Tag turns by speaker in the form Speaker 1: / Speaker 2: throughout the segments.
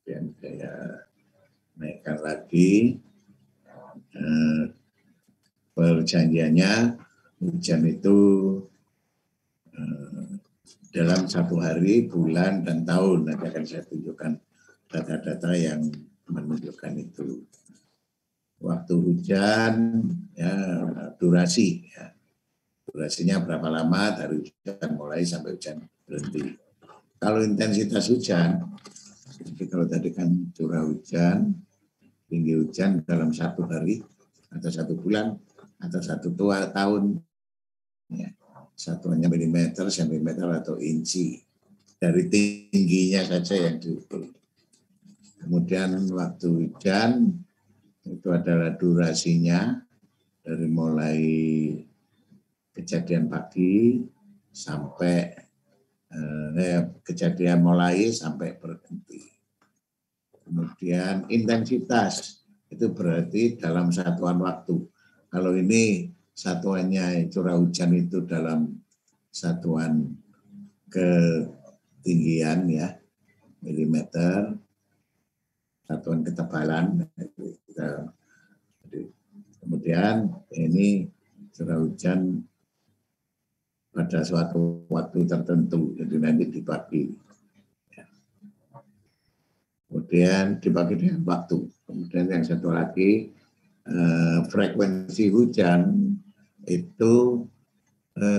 Speaker 1: kemudian saya naikkan lagi. Perjanjiannya hujan itu dalam 1 hari, bulan, dan tahun. Nanti akan saya tunjukkan data-data yang menunjukkan itu. Waktu hujan, ya, durasi. Ya. Durasinya berapa lama dari hujan mulai sampai hujan berhenti. Kalau intensitas hujan, jadi kalau tadi kan curah hujan, tinggi hujan dalam 1 hari, atau 1 bulan, atau 1 tahun, ya, satuannya milimeter, sentimeter, atau inci. Dari tingginya saja yang diukur. Kemudian waktu hujan itu adalah durasinya dari mulai kejadian pagi sampai kejadian mulai sampai berhenti. Kemudian intensitas itu berarti dalam satuan waktu. Kalau ini satuannya curah hujan itu dalam satuan ketinggian, ya, milimeter, satuan ketebalan. Kemudian ini curah hujan pada suatu waktu tertentu, jadi nanti dibagi. Kemudian dibagi dengan waktu. Kemudian yang satu lagi, frekuensi hujan itu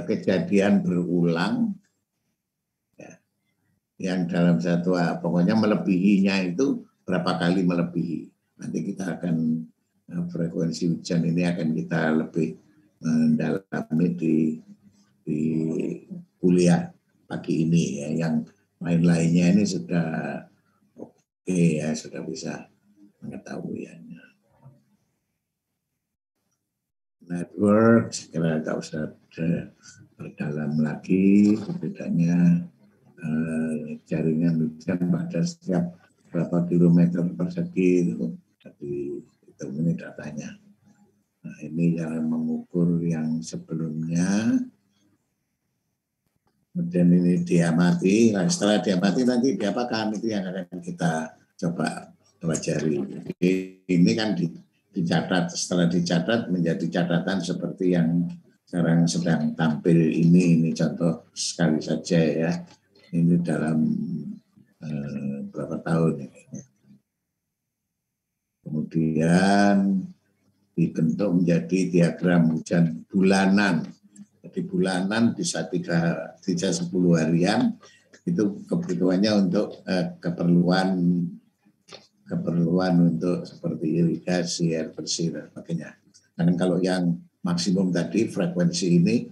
Speaker 1: kejadian berulang, ya, yang dalam satu, pokoknya melebihinya itu berapa kali melebihi. Nanti kita akan frekuensi hujan ini akan kita lebih mendalami di kuliah pagi ini, ya. Yang lain-lainnya ini sudah oke, ya, sudah bisa mengetahuinya. Network, sekiranya tak usah berdalam lagi, bedanya jaringan hujan pada setiap berapa kilometer persegi itu. Jadi itu ini datanya. Nah, ini cara mengukur yang sebelumnya. Kemudian ini diamati. Nah, setelah diamati nanti diapakan, itu yang akan kita coba pelajari. Jadi ini kan dicatat, setelah dicatat menjadi catatan seperti yang sekarang sedang tampil ini contoh sekali saja, ya. Ini dalam berapa tahun ini. Kemudian dibentuk menjadi diagram hujan bulanan. Jadi bulanan bisa 3-10 harian, itu kebutuhannya untuk keperluan untuk seperti irigasi, air bersih, dan sebagainya. Dan kalau yang maksimum tadi frekuensi ini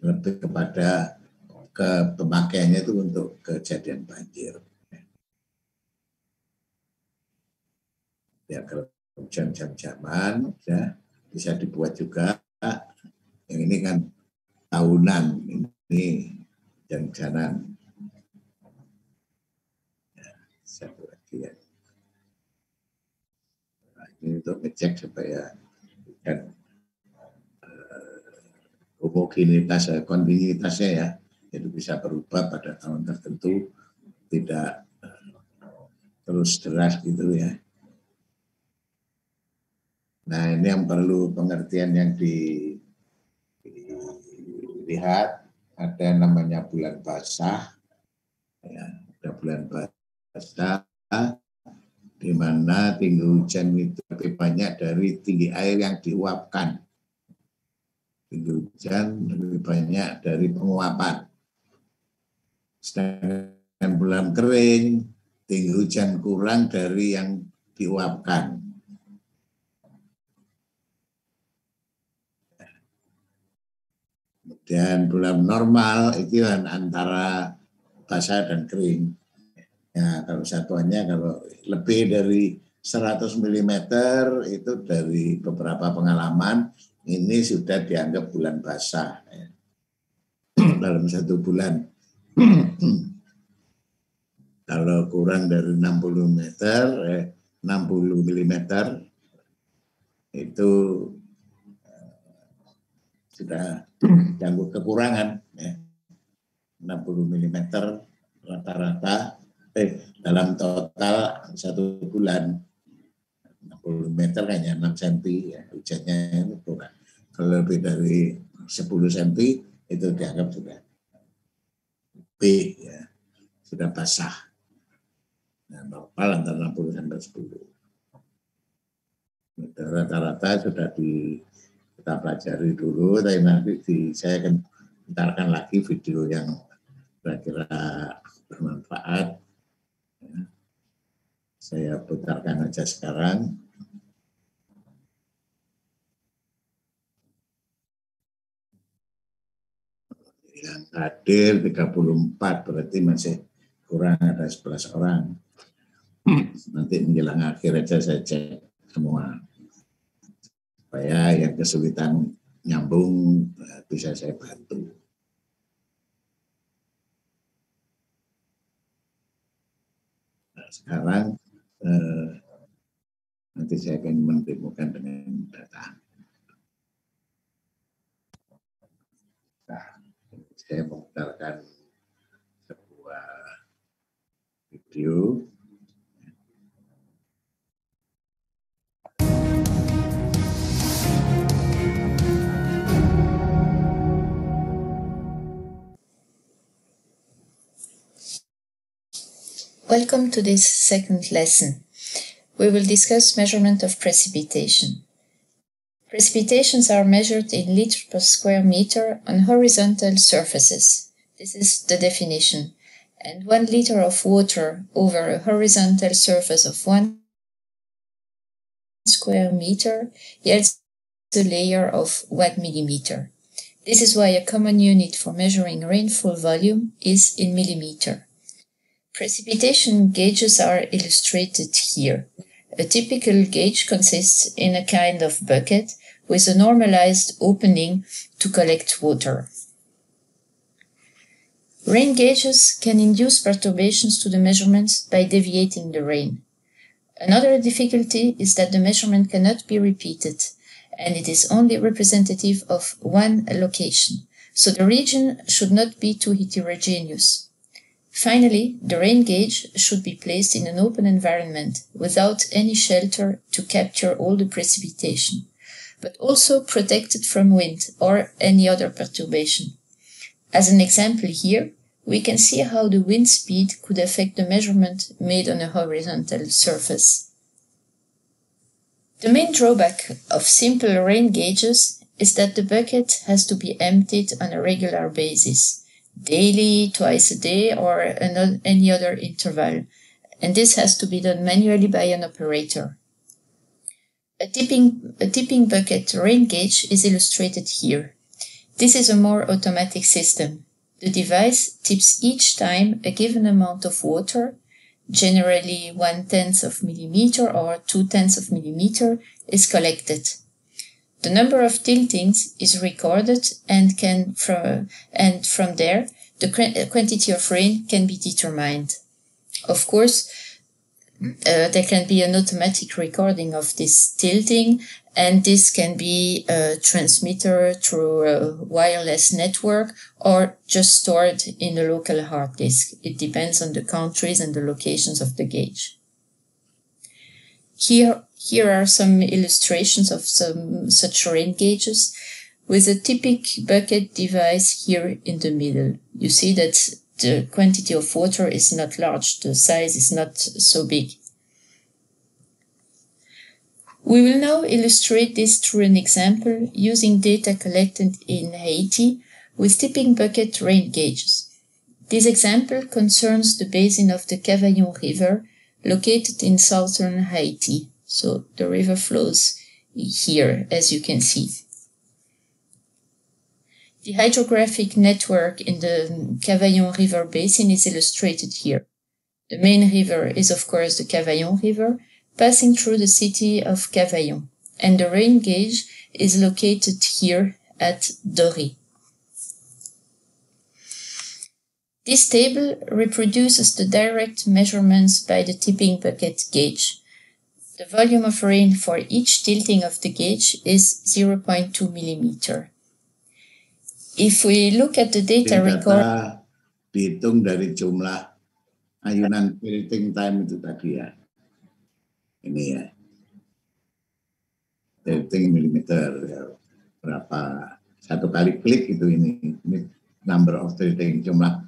Speaker 1: lebih kepada pemakaiannya itu untuk kejadian banjir. Ya, kalau hujan jam-jaman, ya, bisa dibuat juga. Yang ini kan tahunan, ini jam-jaman. Ya, satu lagi, ya. Nah, ini untuk ngecek supaya kan homogenitas, kontinuitasnya, ya, itu bisa berubah pada tahun tertentu, tidak terus deras gitu, ya. Nah, ini yang perlu pengertian yang dilihat, ada namanya bulan basah, ya, ada bulan basah di mana tinggi hujan itu lebih banyak dari tinggi air yang diuapkan. Tinggi hujan lebih banyak dari penguapan. Sedangkan bulan kering, tinggi hujan kurang dari yang diuapkan. Kemudian bulan normal itu antara basah dan kering. Ya, kalau satuannya kalau lebih dari 100 mm itu dari beberapa pengalaman ini sudah dianggap bulan basah, ya. Dalam 1 bulan. Kalau kurang dari 60 mm itu sudah dianggap kekurangan, ya. 60 mm rata-rata dalam total 1 bulan 60 meter hanya 6 cm ya, hujannya ini kurang. Kalau lebih dari 10 cm itu dianggap sudah B ya, sudah basah. Nah, normal antara 60 sampai 10. Rata-rata sudah kita pelajari dulu, tapi nanti saya akan putarkan lagi video yang kira-kira bermanfaat. Ya. Saya putarkan aja sekarang. Yang hadir 34, berarti masih kurang ada 11 orang. Nanti menjelang akhir aja saya cek semua. Supaya yang kesulitan nyambung bisa saya bantu. Nah, sekarang nanti saya akan mendemokan dengan data. Nah, saya memutarkan sebuah video.
Speaker 2: Welcome to this second lesson. We will discuss measurement of precipitation. Precipitations are measured in liters per square meter on horizontal surfaces. This is the definition. And 1 liter of water over a horizontal surface of 1 square meter yields a layer of 1 millimeter. This is why a common unit for measuring rainfall volume is in millimeter. Precipitation gauges are illustrated here. A typical gauge consists in a kind of bucket with a normalized opening to collect water. Rain gauges can induce perturbations to the measurements by deviating the rain. Another difficulty is that the measurement cannot be repeated, and it is only representative of one location, so the region should not be too heterogeneous. Finally, the rain gauge should be placed in an open environment without any shelter to capture all the precipitation, but also protected from wind or any other perturbation. As an example here, we can see how the wind speed could affect the measurement made on a horizontal surface. The main drawback of simple rain gauges is that the bucket has to be emptied on a regular basis. Daily, twice a day, or any other interval, and this has to be done manually by an operator. A tipping bucket rain gauge is illustrated here. This is a more automatic system. The device tips each time a given amount of water, generally 1/10 of millimeter or 2/10 of millimeter, is collected. The number of tiltings is recorded and from there, the quantity of rain can be determined. Of course, there can be an automatic recording of this tilting, and this can be a transmitter through a wireless network or just stored in a local hard disk. It depends on the countries and the locations of the gauge. Here are some illustrations of some such rain gauges with a typical bucket device here in the middle. You see that the quantity of water is not large, the size is not so big. We will now illustrate this through an example using data collected in Haiti with tipping bucket rain gauges. This example concerns the basin of the Cavaillon River located in southern Haiti. So the river flows here, as you can see. The hydrographic network in the Cavaillon River basin is illustrated here. The main river is, of course, the Cavaillon River, passing through the city of Cavaillon, and the rain gauge is located here at Dory. This table reproduces the direct measurements by the tipping bucket gauge. The volume of rain for each tilting of the gauge is 0.2 millimeter. If we look at the data recorded,
Speaker 1: dihitung dari jumlah ayunan tilting time itu tadi ya. Ini ya. Tilting milimeter ya. Berapa satu kali klik itu ini number of tilting, jumlah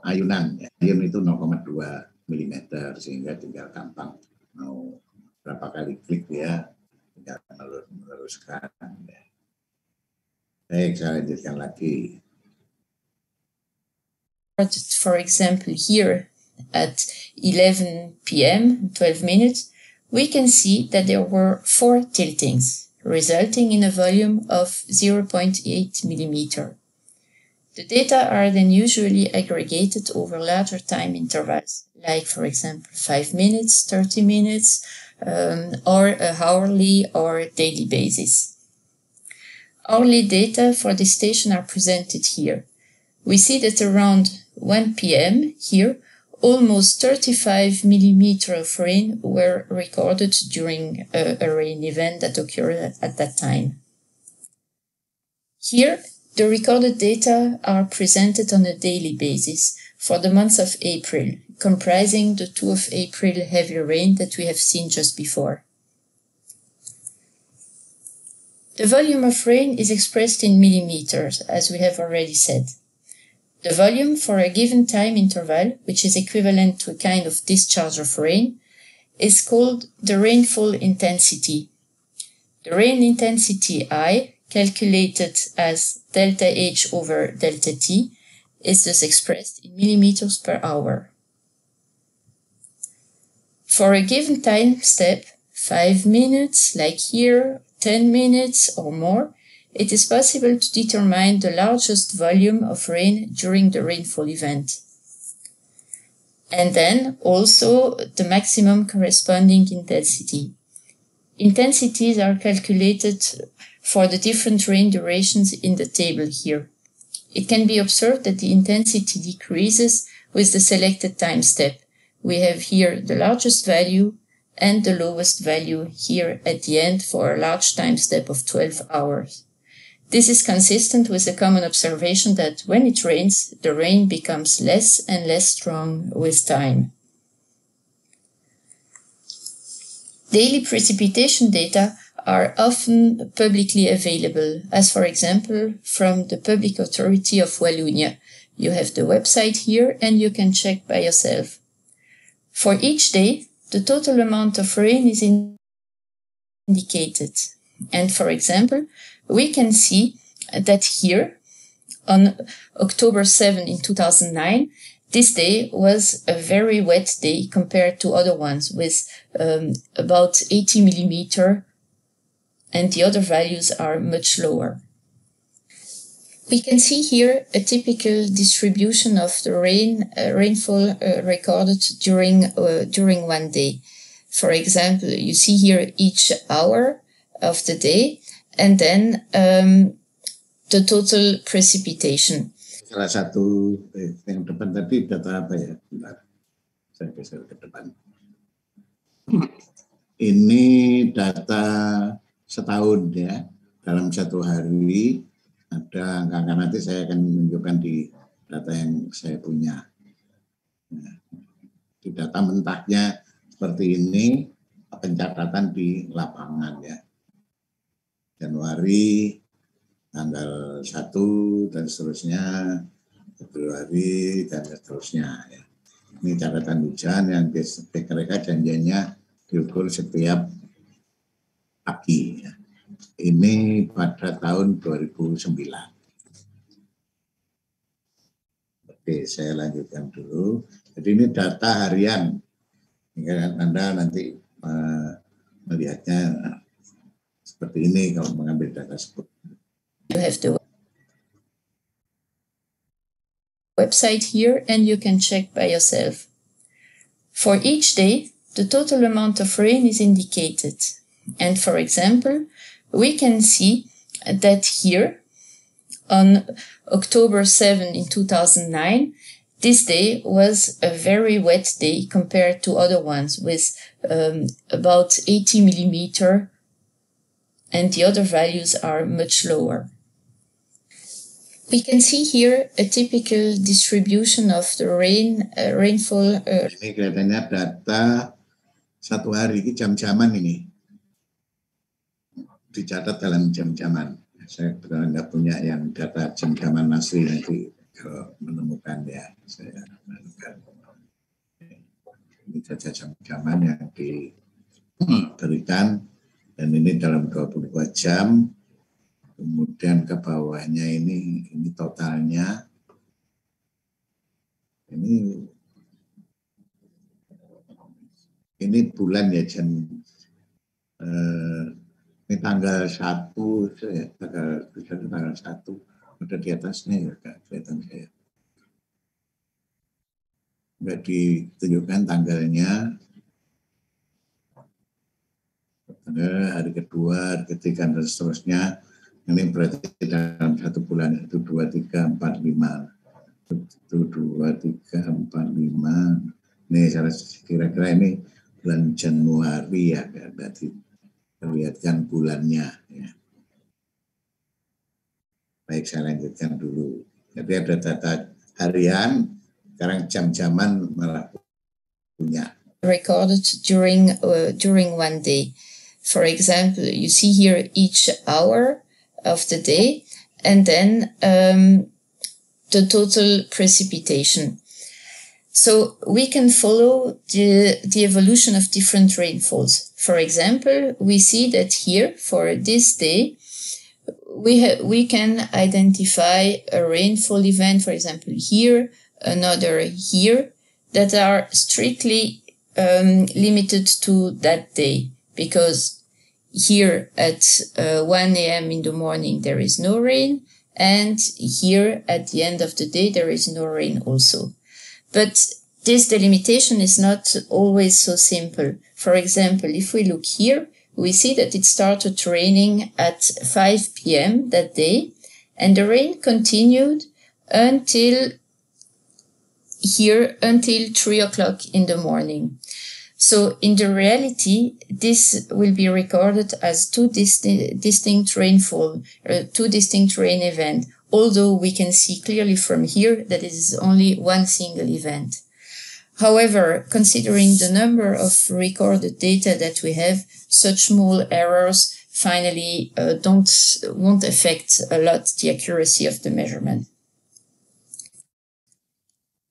Speaker 1: ayunan ya. Ayun itu 0,2 milimeter sehingga tinggal gampang mau berapa kali klik ya, tinggal meneruskan ya. Baik, saya lanjutkan lagi.
Speaker 2: For example, here at 11 p.m., 12 minutes, we can see that there were 4 tiltings, resulting in a volume of 0.8 millimeter. The data are then usually aggregated over larger time intervals, like, for example, 5 minutes, 30 minutes, or a hourly or daily basis. Hourly data for the station are presented here. We see that around 1 p.m. here, almost 35 millimeters of rain were recorded during a rain event that occurred at that time. Here, the recorded data are presented on a daily basis for the month of April, comprising the 2 of April heavy rain that we have seen just before. The volume of rain is expressed in millimeters, as we have already said. The volume for a given time interval, which is equivalent to a kind of discharge of rain, is called the rainfall intensity. The rain intensity I, calculated as delta H over delta T, is thus expressed in millimeters per hour. For a given time step, 5 minutes, like here, 10 minutes or more, it is possible to determine the largest volume of rain during the rainfall event. And then also the maximum corresponding intensity. Intensities are calculated for the different rain durations in the table here. It can be observed that the intensity decreases with the selected time step. We have here the largest value and the lowest value here at the end for a large time step of 12 hours. This is consistent with the common observation that when it rains, the rain becomes less and less strong with time. Daily precipitation data are often publicly available, as for example from the Public Authority of Wallonia. You have the website here and you can check by yourself. For each day, the total amount of rain is indicated. And for example, we can see that here on October 7 in 2009, this day was a very wet day compared to other ones with about 80 millimeter, and the other values are much lower. We can see here a typical distribution of the rainfall recorded during one day. For example, you see here each hour of the day, and then the total precipitation.
Speaker 1: Salah satu yang depan tadi data apa ya? Bentar, saya geser ke depan. Ini data setahun ya, dalam satu hari ada angka-angka, nanti saya akan menunjukkan di data yang saya punya. Nah, di data mentahnya seperti ini, pencatatan di lapangan ya. Januari tanggal 1 dan seterusnya, Februari dan seterusnya ya. Ini catatan hujan yang mereka janjinya diukur setiap pagi ya. Ini pada tahun 2009. Oke, saya lanjutkan dulu. Jadi ini data harian. Anda nanti melihatnya seperti ini kalau mengambil data tersebut.
Speaker 2: You have the website here and you can check by yourself. For each day, the total amount of rain is indicated. And for example, we can see that here on October 7 in 2009, this day was a very wet day compared to other ones with about 80 millimeter, and the other values are much lower. We can see here a typical distribution of the rainfall.
Speaker 1: Ini kelihatannya data satu hari, ini jam-jaman ini. Dicatat dalam jam-jaman. Saya nggak punya yang data jam-jaman asli, nanti kalau menemukan ya saya menemukan. Ini saja jam-jaman yang diberikan, dan ini dalam 22 jam. Kemudian ke bawahnya ini totalnya. Ini bulan ya, ini tanggal 1, tanggal 1, ada di atasnya ya, Kak, kelihatan saya. Nggak ditunjukkan tanggalnya. Hari kedua, hari ketiga, dan seterusnya. Ini berarti dalam 1 bulan itu 2, 3, 4, 5. Itu 2, 3, 4, 5. Ini kira-kira ini bulan Januari ya, berarti terlihatkan bulannya. Ya. Baik, saya lanjutkan dulu. Jadi ada data harian, sekarang jam-jaman malah punya.
Speaker 2: Recorded during one day. For example, you see here each hour of the day, and then the total precipitation. So we can follow the evolution of different rainfalls. For example, we see that here for this day, we can identify a rainfall event, for example, here, another here, that are strictly limited to that day, because here at 1 a.m. in the morning there is no rain, and here at the end of the day there is no rain also. But this delimitation is not always so simple. For example, if we look here, we see that it started raining at 5 p.m. that day, and the rain continued until 3 o'clock in the morning. So in the reality, this will be recorded as two distinct rainfall, two distinct rain events, although we can see clearly from here that it is only one single event. However, considering the number of recorded data that we have, such small errors finally won't affect a lot the accuracy of the measurement.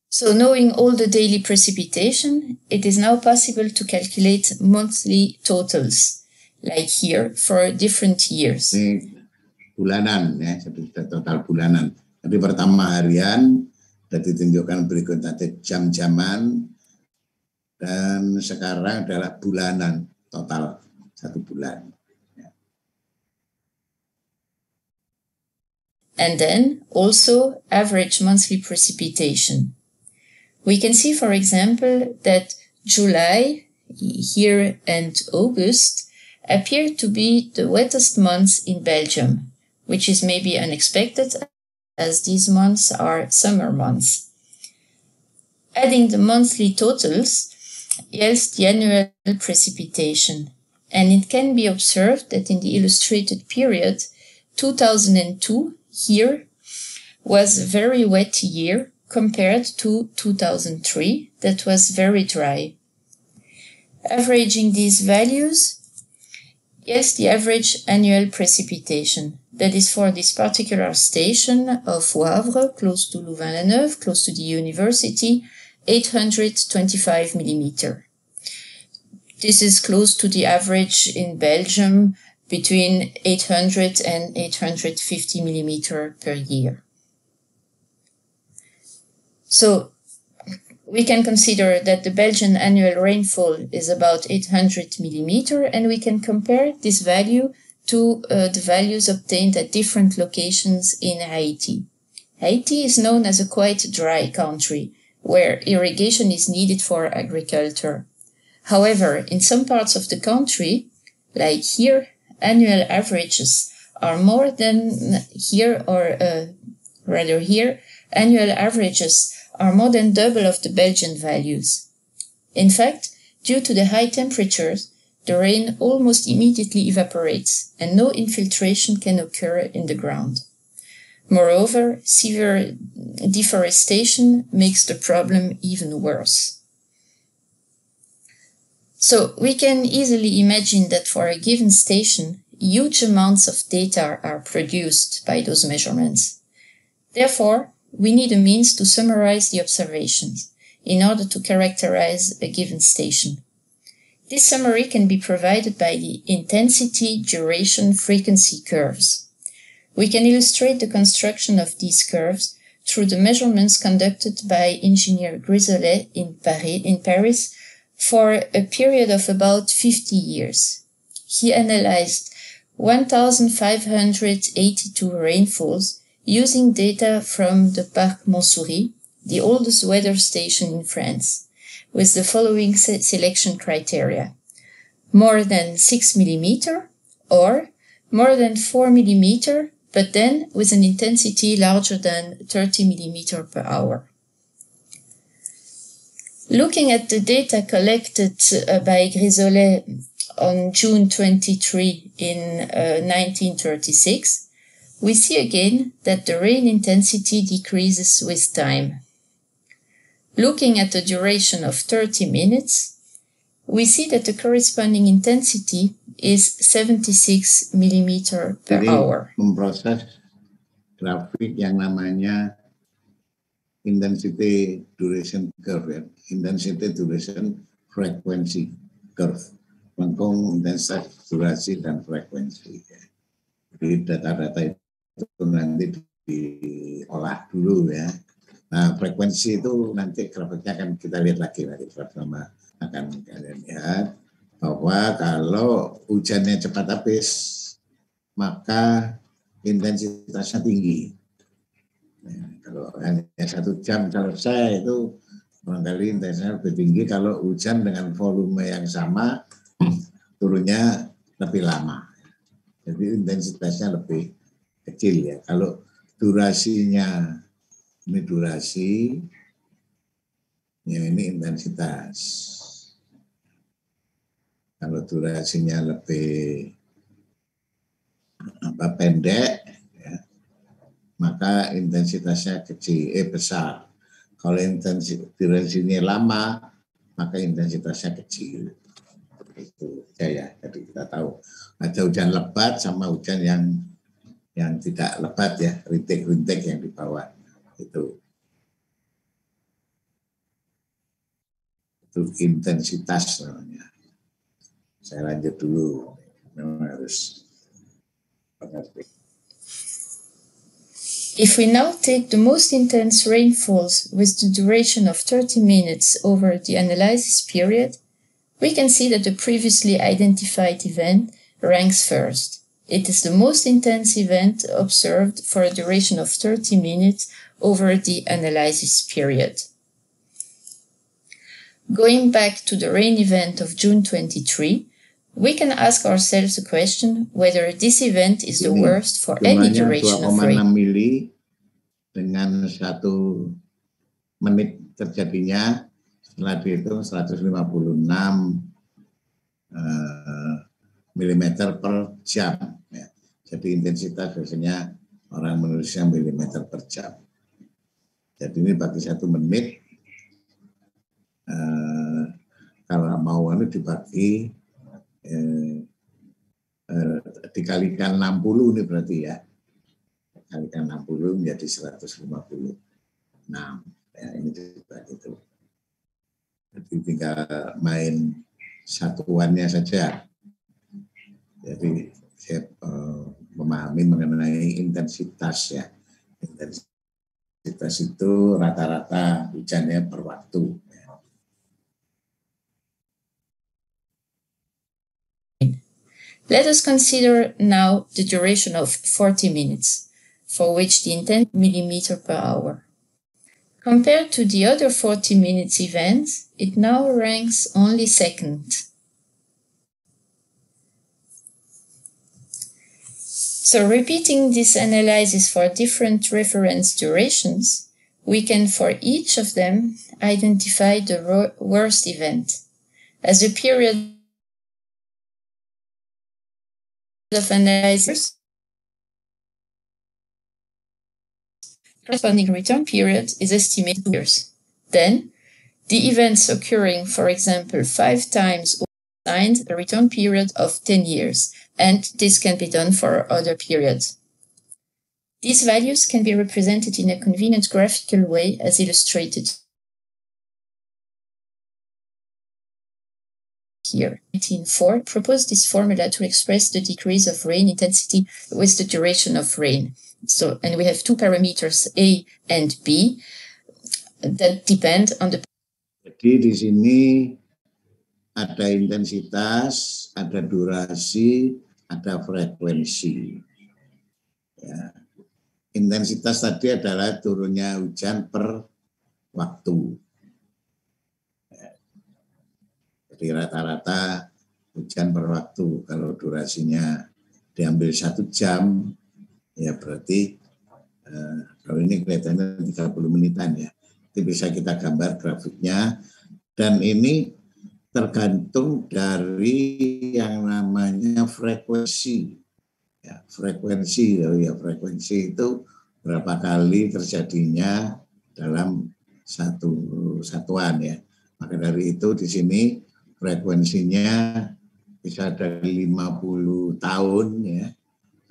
Speaker 2: So knowing all the daily precipitation, it is now possible to calculate monthly totals, like here, for different years.
Speaker 1: Ini bulanan ya, total bulanan. Jadi pertama harian, dan ditunjukkan berikut nanti jam-jaman, dan sekarang adalah bulanan, total 1 bulan.
Speaker 2: And then also average monthly precipitation. We can see, for example, that July here and August appear to be the wettest months in Belgium, which is maybe unexpected as these months are summer months. Adding the monthly totals yields the annual precipitation, and it can be observed that in the illustrated period 2002 here was a very wet year compared to 2003 that was very dry. Averaging these values yields the average annual precipitation. That is for this particular station of Wavre, close to Louvain-la-Neuve, close to the university, 825 millimeter. This is close to the average in Belgium, between 800 and 850 millimeter per year. So we can consider that the Belgian annual rainfall is about 800 millimeter, and we can compare this value to the values obtained at different locations in Haiti. Haiti is known as a quite dry country, where irrigation is needed for agriculture. However, in some parts of the country, like here, annual averages are more than here, or rather here, annual averages are more than double of the Belgian values. In fact, due to the high temperatures, the rain almost immediately evaporates and no infiltration can occur in the ground. Moreover, severe deforestation makes the problem even worse. So we can easily imagine that for a given station, huge amounts of data are produced by those measurements. Therefore, we need a means to summarize the observations in order to characterize a given station. This summary can be provided by the intensity, duration, frequency curves. We can illustrate the construction of these curves through the measurements conducted by engineer Grisolet in Paris for a period of about 50 years. He analyzed 1,582 rainfalls using data from the Parc Montsouris, the oldest weather station in France, with the following selection criteria: more than 6 mm or more than 4 mm, but then with an intensity larger than 30 mm per hour. Looking at the data collected by Grisolet on June 23 in 1936, we see again that the rain intensity decreases with time. Looking at the duration of 30 minutes, we see that the corresponding intensity is 76 mm per hour.
Speaker 1: Memproses grafik yang namanya intensity duration curve, ya. Intensity duration frequency curve, lengkung intensitas durasi dan frekuensi. Ya. Jadi data-data itu nanti diolah dulu ya. Nah, frekuensi itu nanti grafiknya akan kita lihat lagi bersama, akan kalian lihat bahwa kalau hujannya cepat habis maka intensitasnya tinggi. Nah, kalau hanya 1 jam selesai itu barangkali intensitasnya lebih tinggi. Kalau hujan dengan volume yang sama turunnya lebih lama. Jadi intensitasnya lebih kecil ya. Kalau durasinya ini durasi, ya ini intensitas. Kalau durasinya lebih pendek, ya, maka intensitasnya besar. Kalau durasinya lama, maka intensitasnya kecil. Itu ya. Jadi kita tahu ada hujan lebat sama hujan yang tidak lebat ya, rintik-rintik yang di bawah. Itu intensitas namanya. Saya lanjut dulu, memang harus mengerti.
Speaker 2: If we now take the most intense rainfalls with the duration of 30 minutes over the analysis period, we can see that the previously identified event ranks first. It is the most intense event observed for a duration of 30 minutes over the analysis period. Going back to the rain event of June 23, we can ask ourselves the question whether this event is the worst for any duration of rain.
Speaker 1: 2,6 mili dengan 1 menit terjadinya, setelah itu 156 mm per jam. Ya. Jadi intensitas biasanya orang menulisnya milimeter per jam. Jadi ini bagi 1 menit, kalau mau dibagi dikalikan 60 ini berarti ya. Dikalikan 60 menjadi 156. Ya, ini juga gitu. Jadi tinggal main satuannya saja. Jadi saya memahami mengenai intensitas ya. Intensitas itu rata-rata hujannya per waktu.
Speaker 2: Let us consider now the duration of 40 minutes, for which the intensity is millimeter per hour. Compared to the other 40 minutes events, it now ranks only second. So repeating this analysis for different reference durations, we can for each of them identify the worst event. As the period of analysis corresponding return period is estimated 2 years. Then, the events occurring, for example, 5 times assigned a return period of 10 years, and this can be done for other periods. These values can be represented in a convenient graphical way as illustrated here. 1904 proposed this formula to express the decrease of rain intensity with the duration of rain. So, and we have 2 parameters A and B that depend on the.
Speaker 1: Jadi di sini ada intensitas, ada durasi, ada frekuensi. Ya. Intensitas tadi adalah turunnya hujan per waktu. Ya. Jadi rata-rata hujan per waktu. Kalau durasinya diambil 1 jam, ya berarti kalau ini kelihatannya 30 menitan ya. Itu bisa kita gambar grafiknya. Dan ini tergantung dari yang namanya frekuensi. Ya, frekuensi itu berapa kali terjadinya dalam satu satuan ya. Maka dari itu di sini frekuensinya bisa dari 50 tahun ya,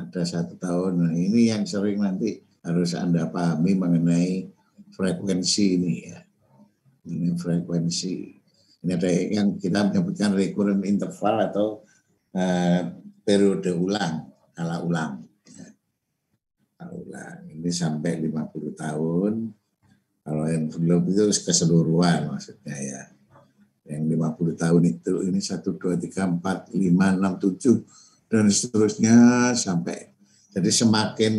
Speaker 1: ada 1 tahun. Nah, ini yang sering nanti harus Anda pahami mengenai frekuensi ini ya. Ini frekuensi. Ini ada yang kita menyebutkan recurrent interval atau periode ulang. Skala ulang. Ya. Ulang. Ini sampai 50 tahun. Kalau yang belum itu keseluruhan maksudnya ya. Yang 50 tahun itu ini 1, 2, 3, 4, 5, 6, 7 dan seterusnya sampai. Jadi semakin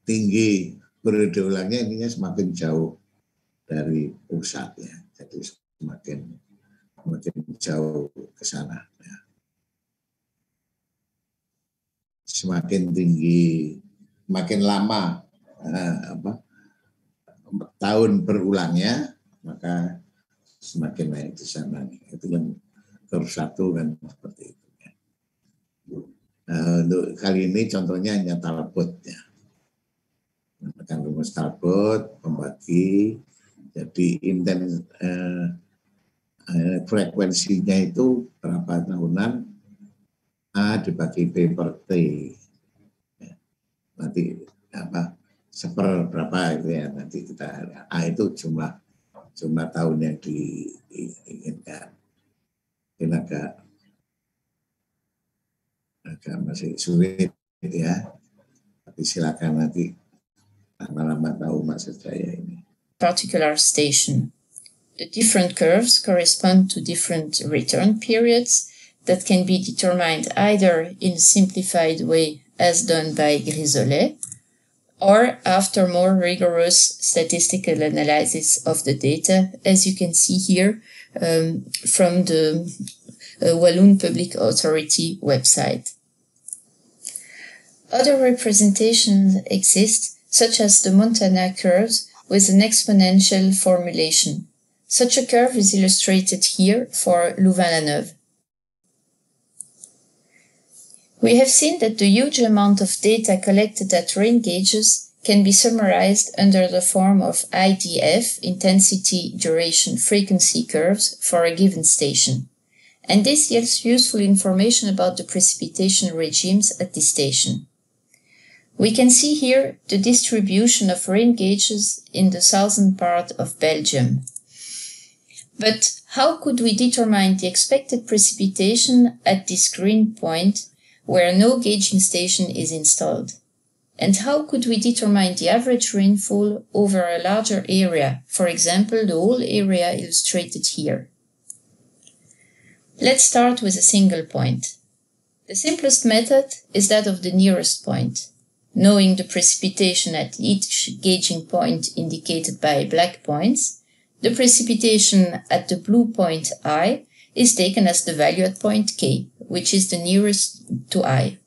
Speaker 1: tinggi periode ulangnya ininya semakin jauh dari pusat ya. Jadi semakin jauh ke sana ya. Semakin tinggi, makin lama tahun berulangnya, maka semakin naik di sana. Itu kan kurve 1 kan seperti itu. Untuk kali ini contohnya hanya Talbot ya. Menggunakan rumus Talbot, pembagi, jadi frekuensinya itu berapa tahunan, A dibagi B per T. Ya. Nanti seper berapa itu ya, nanti kita A itu jumlah tahun yang diinginkan. Ini agak masih sulit ya. Tapi silakan nanti lama-lama tahu maksud saya ini.
Speaker 2: Particular station. The different curves correspond to different return periods that can be determined either in a simplified way as done by Grisolet or after more rigorous statistical analysis of the data, as you can see here from the Walloon Public Authority website. Other representations exist, such as the Montana curves with an exponential formulation. Such a curve is illustrated here for Louvain-la-Neuve. We have seen that the huge amount of data collected at rain gauges can be summarized under the form of IDF, intensity, duration, frequency curves for a given station. And this yields useful information about the precipitation regimes at this station. We can see here the distribution of rain gauges in the southern part of Belgium. But how could we determine the expected precipitation at this green point where no gauging station is installed? And how could we determine the average rainfall over a larger area, for example, the whole area illustrated here? Let's start with a single point. The simplest method is that of the nearest point. Knowing the precipitation at each gauging point indicated by black points, the precipitation at the blue point I is taken as the value at point K, which is the nearest to I.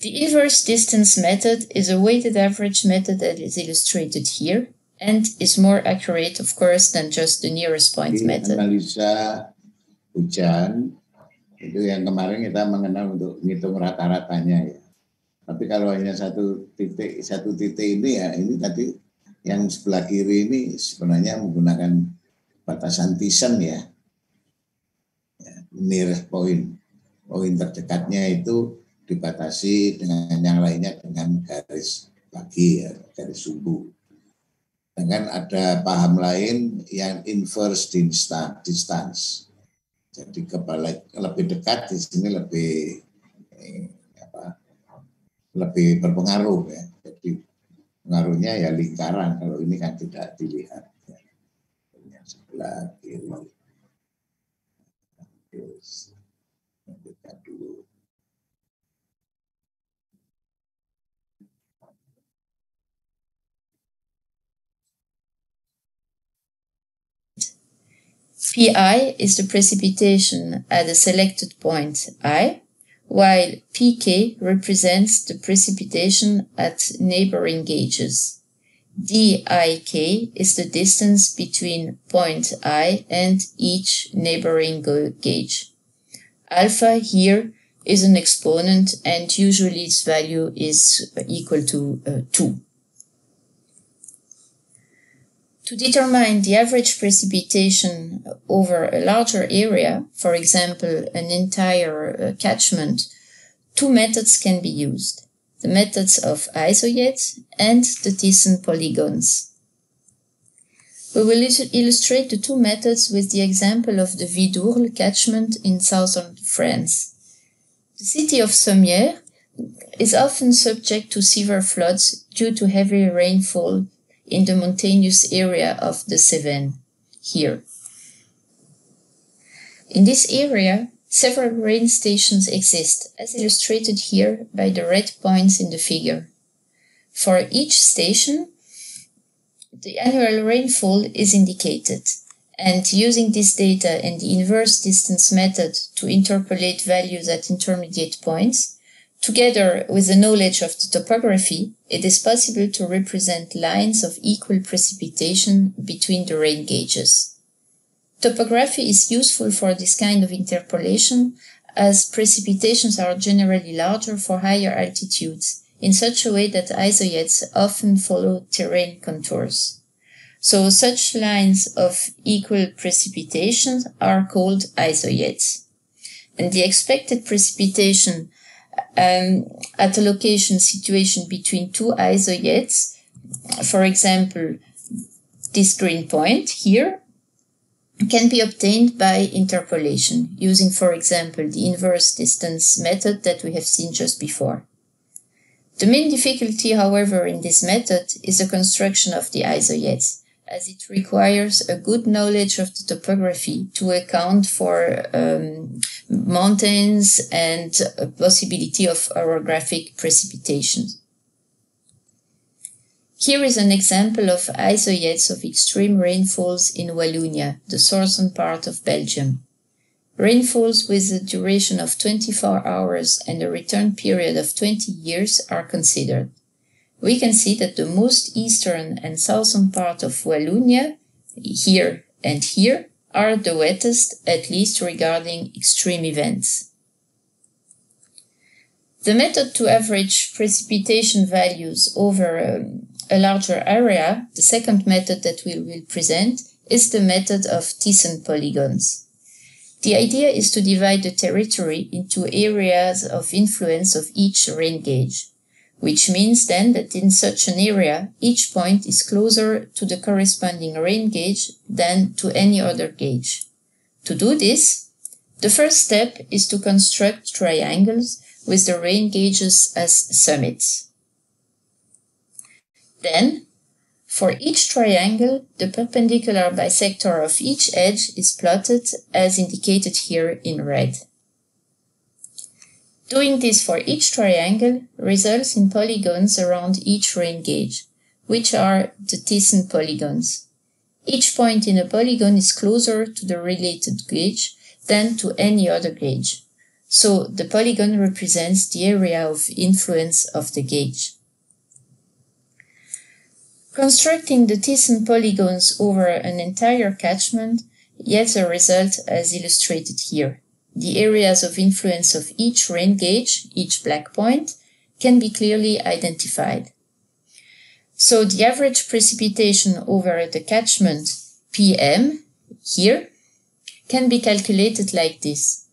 Speaker 2: The inverse distance method is a weighted average method that is illustrated here and is more accurate, of course, than just the nearest point method.
Speaker 1: Analisa hujan itu yang kemarin kita mengenal untuk menghitung rata-ratanya ya. Tapi kalau hanya satu titik ini ya, ini tadi yang sebelah kiri ini sebenarnya menggunakan batasan Thiessen ya, nearest point. Poin terdekatnya itu dibatasi dengan yang lainnya dengan garis bagi ya, garis sumbu. Dengan ada paham lain yang inverse distance. Jadi lebih dekat di sini lebih berpengaruh ya. Jadi pengaruhnya ya lingkaran, kalau ini kan tidak dilihat. Ya. Yang sebelah kiri. Lanjutkan dulu.
Speaker 2: Pi is the precipitation at a selected point I, while Pk represents the precipitation at neighboring gauges. Dik is the distance between point I and each neighboring gauge. Alpha here is an exponent, and usually its value is equal to 2. To determine the average precipitation over a larger area, for example, an entire catchment, two methods can be used: the methods of isoyet and the Thiessen polygons. We will illustrate the two methods with the example of the Vidourle catchment in southern France. The city of Sommières is often subject to severe floods due to heavy rainfall in the mountainous area of the Cévennes, here. In this area, several rain stations exist, as illustrated here by the red points in the figure. For each station, the annual rainfall is indicated, and using this data and the inverse distance method to interpolate values at intermediate points, together with the knowledge of the topography, it is possible to represent lines of equal precipitation between the rain gauges. Topography is useful for this kind of interpolation, as precipitations are generally larger for higher altitudes, in such a way that isoyets often follow terrain contours. So such lines of equal precipitation are called isoyets. And the expected precipitation at a location situation between two isoyets, for example, this green point here, can be obtained by interpolation, using, for example, the inverse distance method that we have seen just before. The main difficulty, however, in this method is the construction of the isoyets, as it requires a good knowledge of the topography to account for mountains and a possibility of orographic precipitation. Here is an example of isoyets of extreme rainfalls in Wallonia, the southern part of Belgium. Rainfalls with a duration of 24 hours and a return period of 20 years are considered. We can see that the most eastern and southern part of Wallonia, here and here, are the wettest, at least regarding extreme events. The method to average precipitation values over a larger area, the second method that we will present, is the method of Thiessen polygons. The idea is to divide the territory into areas of influence of each rain gauge, which means then that in such an area, each point is closer to the corresponding rain gauge than to any other gauge. To do this, the first step is to construct triangles with the rain gauges as summits. Then, for each triangle, the perpendicular bisector of each edge is plotted as indicated here in red. Doing this for each triangle results in polygons around each rain gauge, which are the Thiessen polygons. Each point in a polygon is closer to the related gauge than to any other gauge, so the polygon represents the area of influence of the gauge. Constructing the Thiessen polygons over an entire catchment yields a result as illustrated here. The areas of influence of each rain gauge, each black point, can be clearly identified. So the average precipitation over the catchment PM here can be calculated like this,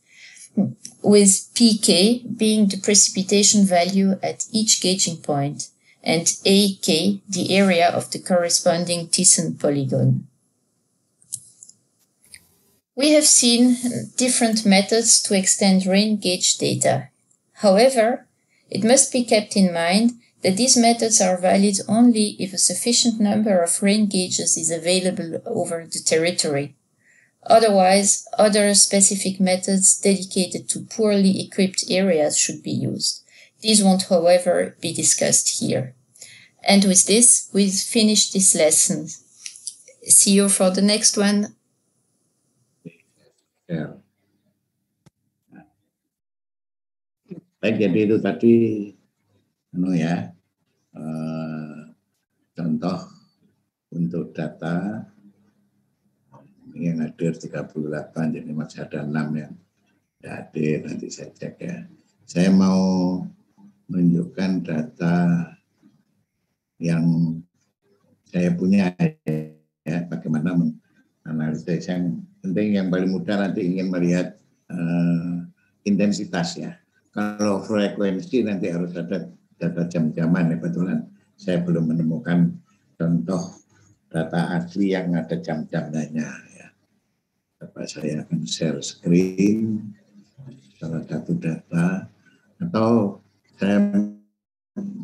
Speaker 2: with pK being the precipitation value at each gauging point and AK the area of the corresponding Thiessen polygon. We have seen different methods to extend rain gauge data. However, it must be kept in mind that these methods are valid only if a sufficient number of rain gauges is available over the territory. Otherwise, other specific methods dedicated to poorly equipped areas should be used. These won't, however, be discussed here. And with this, we've finished this lesson. See you for the next one.
Speaker 1: Ya. Baik, jadi itu tadi contoh untuk data yang hadir 38, jadi masih ada 6 yang tidak hadir, nanti saya cek ya. Saya mau menunjukkan data yang saya punya ya, bagaimana menganalisis. Yang penting yang paling mudah nanti ingin melihat intensitas ya. Kalau frekuensi nanti harus ada data jam-jaman ya, kebetulan saya belum menemukan contoh data asli yang ada jam-jamnya ya. Dapat saya akan share screen salah satu data, atau saya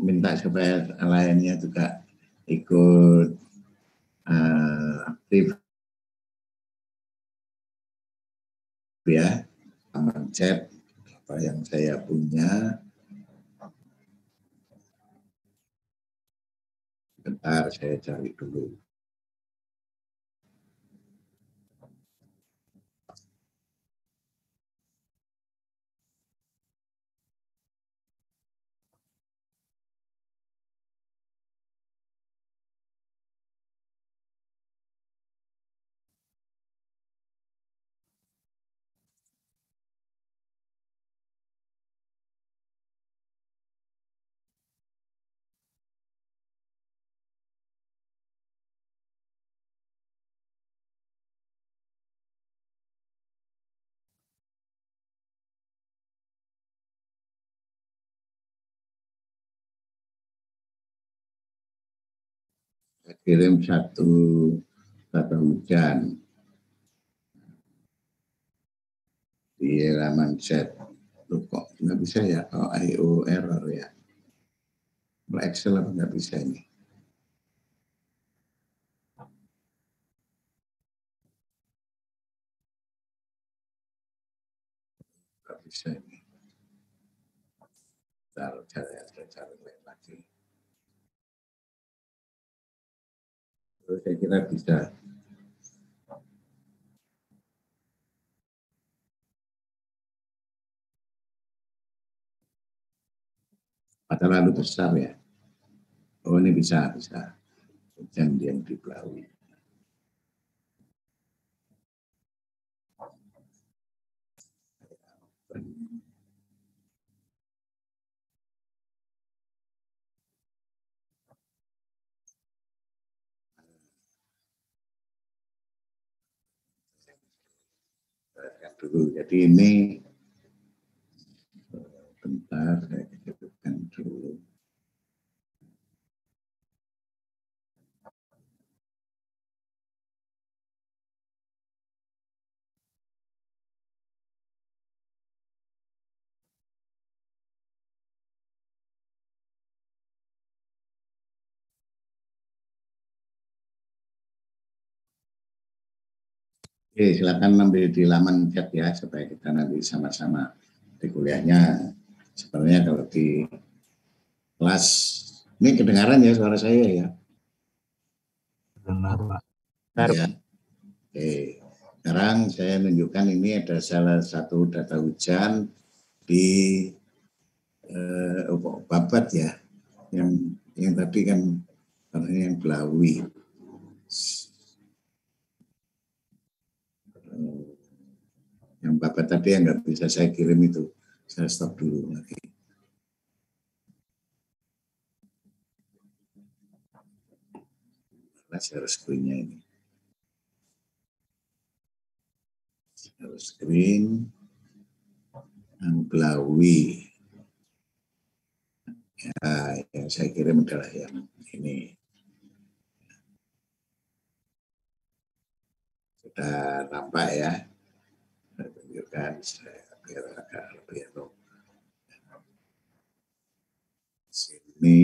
Speaker 1: minta supaya lainnya juga ikut aktif ya, chat apa yang saya punya. Bentar, saya cari dulu. Kirim satu data hujan di laman chat. Loh, kok nggak bisa ya? Oh, IO error ya. Excel apa nggak bisa ini? Nggak bisa ini. Cari lagi. Terus saya kira bisa. Padahal lalu besar ya. Oh, ini bisa. Hujan yang di Belawi. Dulu. Jadi ini bentar saya hidupkan dulu. Oke, silakan ambil di laman chat ya, supaya kita nanti sama-sama di kuliahnya. Sebenarnya kalau di kelas, ini kedengaran ya suara saya ya?
Speaker 3: Dengar, Pak.
Speaker 1: Ya. Oke, sekarang saya tunjukkan ini ada salah satu data hujan di Babat ya, yang tadi kan yang Belawi. Yang Bapak tadi yang nggak bisa saya kirim itu, saya stop dulu lagi. share screen-nya ini. Share screen Anglawi. Ya, yang saya kirim adalah yang ini. Sudah nampak ya? Saya tunjukkan biar agak lebih enak. Sini,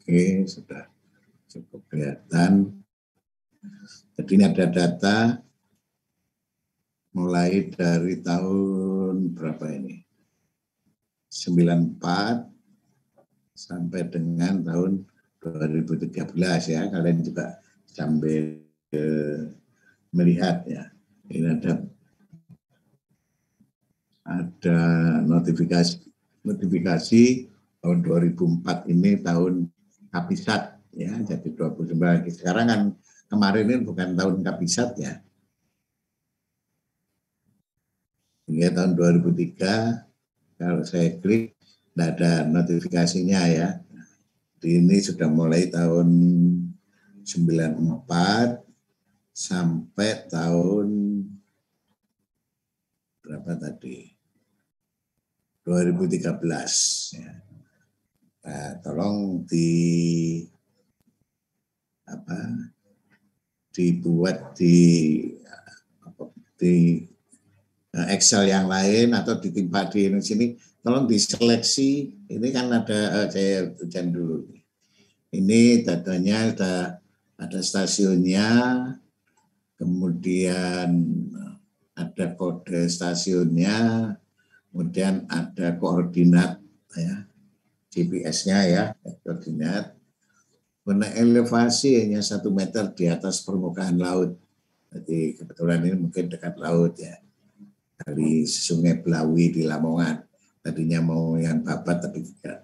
Speaker 1: oke, sudah cukup kelihatan. Jadi ini ada data mulai dari tahun berapa ini? 94 sampai dengan tahun 2013 ya. Kalian juga sambil melihat ya. Ini ada notifikasi tahun 2004 ini tahun Kapisat ya, jadi 29. Sekarang kan kemarin ini bukan tahun Kapisat ya. Hingga tahun 2003 kalau saya klik tidak ada notifikasinya ya. Ini sudah mulai tahun 94 sampai tahun berapa tadi? 2013 ya. Nah, tolong dibuat di Excel yang lain atau ditimpa di sini, tolong diseleksi. Ini kan ada saya ujian dulu. Ini datanya ada stasiunnya, kemudian ada kode stasiunnya, kemudian ada koordinat ya, GPS-nya ya, koordinat. Karena elevasi hanya 1 meter di atas permukaan laut. Jadi kebetulan ini mungkin dekat laut ya. Dari Sungai Belawi di Lamongan. Tadinya mau yang Babat tapi tidak.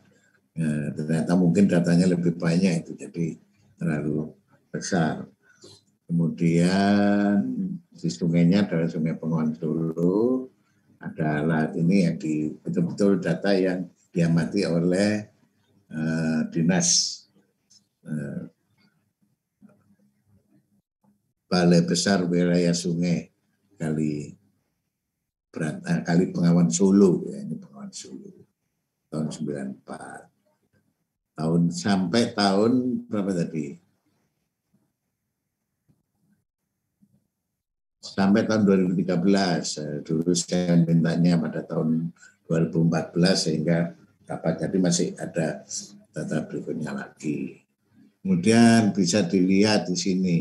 Speaker 1: Ya, ternyata mungkin datanya lebih banyak itu, jadi terlalu besar. Kemudian di sungainya adalah Sungai Bengawan Solo. Ada alat ini yang betul-betul data yang diamati oleh dinas Balai Besar Wilayah Sungai Kali Bengawan Solo ya, ini Bengawan Solo tahun 94. Sampai tahun berapa tadi? Sampai tahun 2013. Dulu saya mintanya pada tahun 2014 sehingga dapat, jadi masih ada data berikutnya lagi. Kemudian bisa dilihat di sini.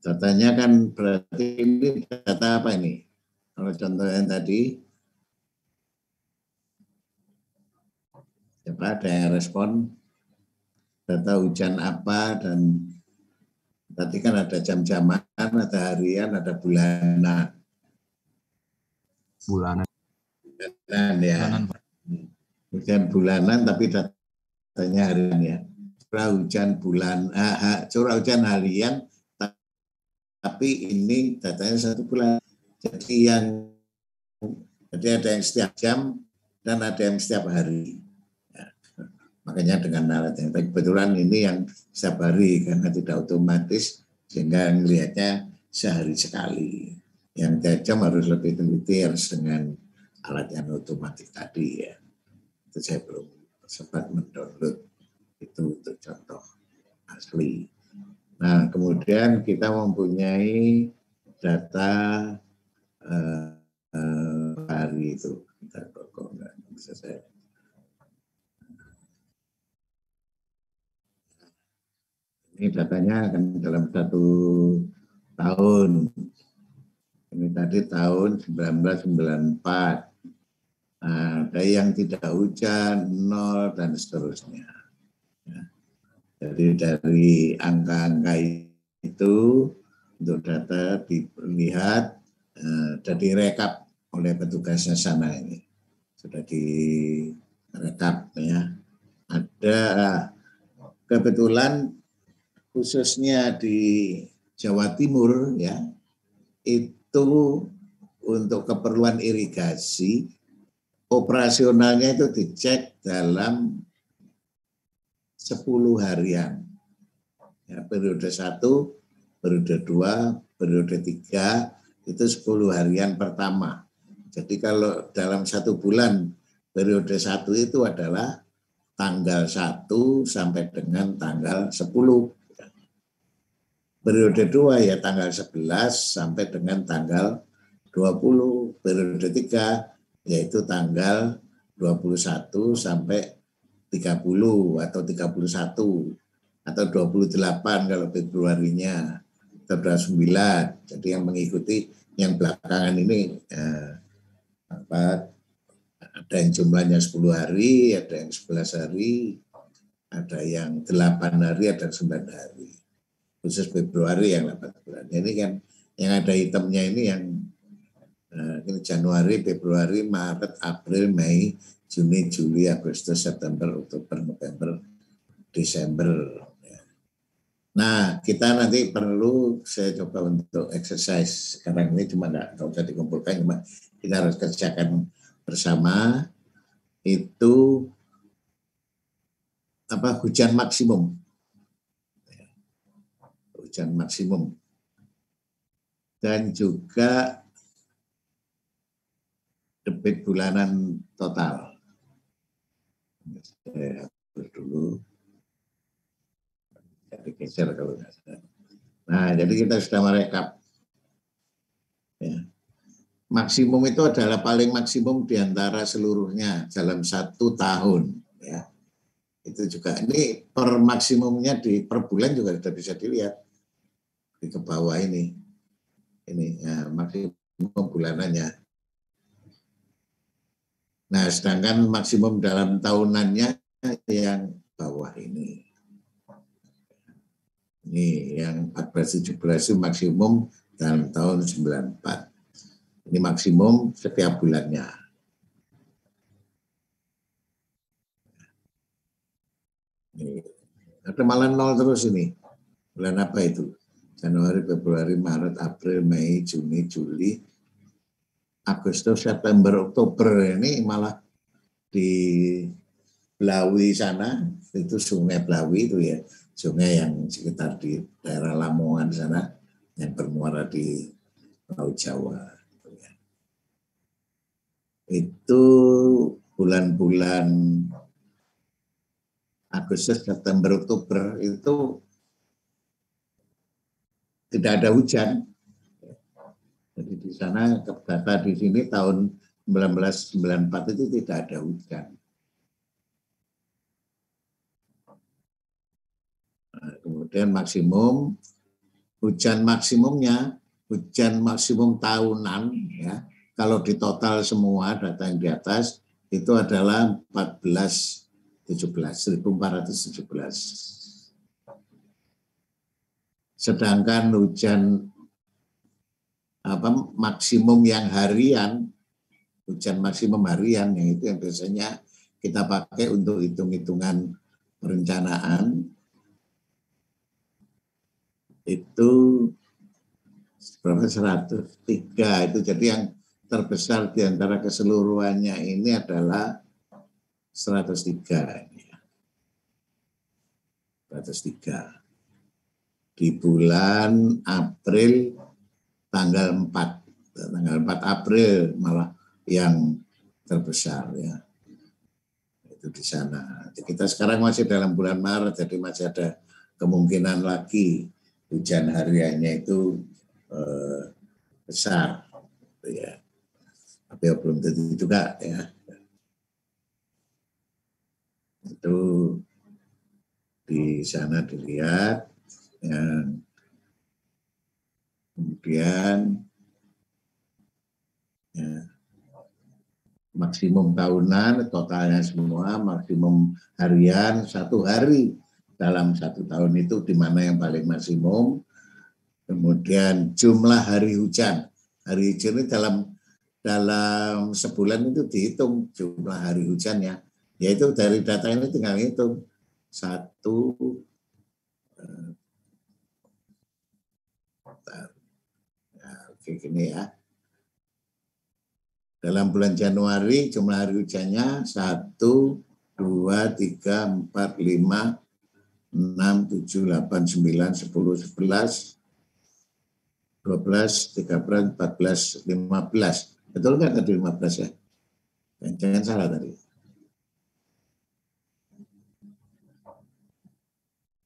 Speaker 1: Datanya kan berarti ini data apa ini? Kalau contohnya tadi, coba ada yang respon data hujan apa, dan tadi kan ada jam-jaman, ada harian, ada bulanan.
Speaker 3: Bulanan
Speaker 1: Ya. Hujan bulanan tapi datanya harian ya. Curah hujan harian tapi ini datanya 1 bulan. Jadi ada yang setiap jam dan ada yang setiap hari. Ya. Makanya dengan alat yang kebetulan ini yang setiap hari karena tidak otomatis sehingga melihatnya sehari sekali. Yang tiap jam harus lebih teliti harus dengan alat yang otomatis tadi ya. Itu saya belum sempat mendownload itu untuk contoh asli. Nah, kemudian kita mempunyai data hari itu. Kok nggak bisa saya. Ini datanya akan dalam 1 tahun. Ini tadi tahun 1994. Nah, ada yang tidak hujan, 0, dan seterusnya. Ya. Jadi dari angka-angka itu untuk data dilihat dan direkap oleh petugasnya sana ini. Sudah direkap ya. Ada kebetulan khususnya di Jawa Timur ya, itu untuk keperluan irigasi operasionalnya itu dicek dalam 10 harian. Ya, periode 1, periode 2, periode 3 itu 10 harian pertama. Jadi kalau dalam 1 bulan periode 1 itu adalah tanggal 1 sampai dengan tanggal 10. Periode 2 ya tanggal 11 sampai dengan tanggal 20. Periode 3 yaitu tanggal 21 sampai 30 atau 31 atau 28 kalau Februarinya, atau 29. Jadi yang mengikuti yang belakangan ini ada yang jumlahnya 10 hari, ada yang 11 hari, ada yang 8 hari, ada yang 9 hari. Khusus Februari yang 8 bulan. Ini kan yang ada hitamnya ini yang ini Januari, Februari, Maret, April, Mei, Juni, Juli, Agustus, September, Oktober, November, Desember. Nah, kita nanti perlu saya coba untuk exercise. Sekarang ini cuma nggak usah dikumpulkan, cuma kita harus kerjakan bersama. Itu hujan maksimum. Hujan maksimum. Dan juga debit bulanan total. Saya hapus dulu. Digeser kalau nggak salah. Nah, jadi kita sudah merekap. Ya. Maksimum itu adalah paling maksimum di antara seluruhnya dalam 1 tahun. Ya. Itu juga ini per maksimumnya per bulan juga sudah bisa dilihat di ke bawah ini ya, maksimum bulanannya. Nah, sedangkan maksimum dalam tahunannya yang bawah ini. Ini yang 14-17 maksimum dalam tahun 94. Ini maksimum setiap bulannya. Ini. Ada malah 0 terus ini. Bulan apa itu? Januari, Februari, Maret, April, Mei, Juni, Juli, Agustus, September, Oktober. Ini malah di Blawi sana, itu Sungai Blawi itu ya. Sungai yang sekitar di daerah Lamongan sana, yang bermuara di Laut Jawa. Itu bulan-bulan Agustus, September, Oktober itu tidak ada hujan. Jadi di sana data di sini tahun 1994 itu tidak ada hujan. Nah, kemudian maksimum hujan maksimumnya, hujan maksimum tahunan ya. Kalau di total semua data yang di atas itu adalah 1417. Sedangkan hujan maksimum yang harian, hujan maksimum harian yang itu yang biasanya kita pakai untuk hitung-hitungan perencanaan itu berapa 103 itu. Jadi yang terbesar di antara keseluruhannya ini adalah 103 ini. 103 di bulan April tanggal 4 April malah yang terbesar ya. Itu di sana. Kita sekarang masih dalam bulan Maret, jadi masih ada kemungkinan lagi hujan hariannya itu besar ya. Tapi belum tentu juga ya. Itu di sana dilihat ya. Kemudian ya, maksimum tahunan totalnya semua, maksimum harian 1 hari dalam 1 tahun itu di mana yang paling maksimum. Kemudian jumlah hari hujan ini dalam sebulan itu dihitung jumlah hari hujannya, yaitu dari data ini tinggal hitung 1 oke gini ya. Dalam bulan Januari jumlah hari hujannya 1, 2, 3, 4, 5, 6, 7, 8, 9, 10, 11, 12, 13, 14, 15. Betul nggak tadi 15 ya? Jangan salah tadi.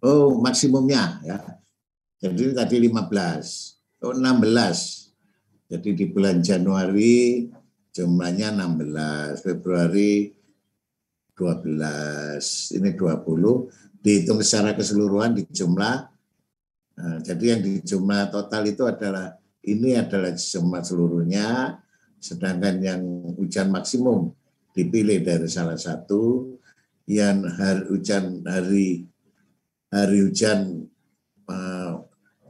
Speaker 1: Oh, maksimumnya ya. Jadi tadi 15. Oh, 16. Jadi di bulan Januari jumlahnya 16, Februari 12, ini 20, dihitung secara keseluruhan di jumlah. Nah, jadi yang di jumlah total itu adalah, ini adalah jumlah seluruhnya, sedangkan yang hujan maksimum dipilih dari salah satu, yang hari hujan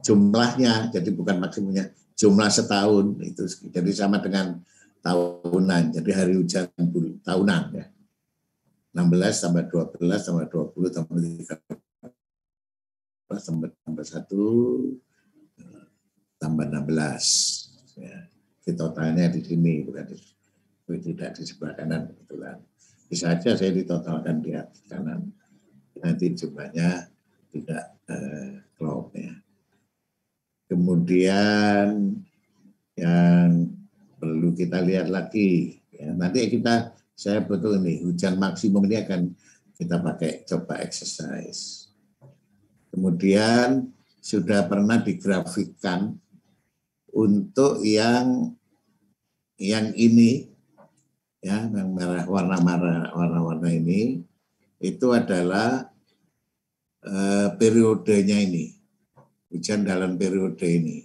Speaker 1: jumlahnya, jadi bukan maksimumnya, jumlah setahun itu, jadi sama dengan tahunan, jadi hari hujan tahunan ya. 16 tambah 12 tambah 20 tambah 13 tambah 1 tambah 16 ya. Di totalnya di sini, bukan tidak di sebelah kanan kebetulan. Bisa saja saya ditotalkan di kanan, nanti jumlahnya tidak klop ya. Kemudian yang perlu kita lihat lagi ya, nanti saya betul ini hujan maksimum ini akan kita pakai coba exercise. Kemudian sudah pernah digrafikkan untuk yang ini ya, yang merah warna-warna ini itu adalah periodenya ini, hujan dalam periode ini.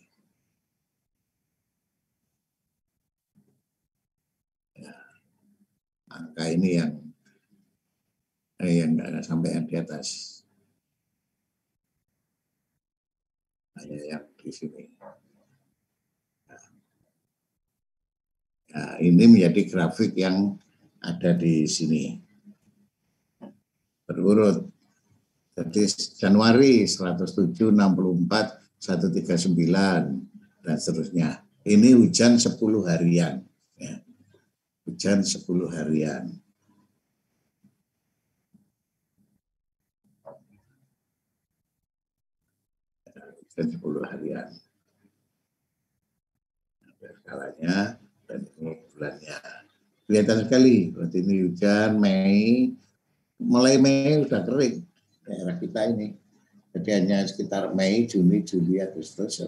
Speaker 1: Ya, angka ini yang sampai yang di atas. Yang di sini. Nah, ini menjadi grafik yang ada di sini. Berurut. Jadi Januari 107, 64, 139 dan seterusnya. Ini hujan 10 harian. Ya. Hujan 10 harian. Hujan 10 harian. Ada skalanya dan ini bulannya. Kelihatan sekali, berarti ini hujan Mei, mulai Mei sudah kering daerah kita ini. Jadi hanya sekitar Mei, Juni, Juli, Agustus.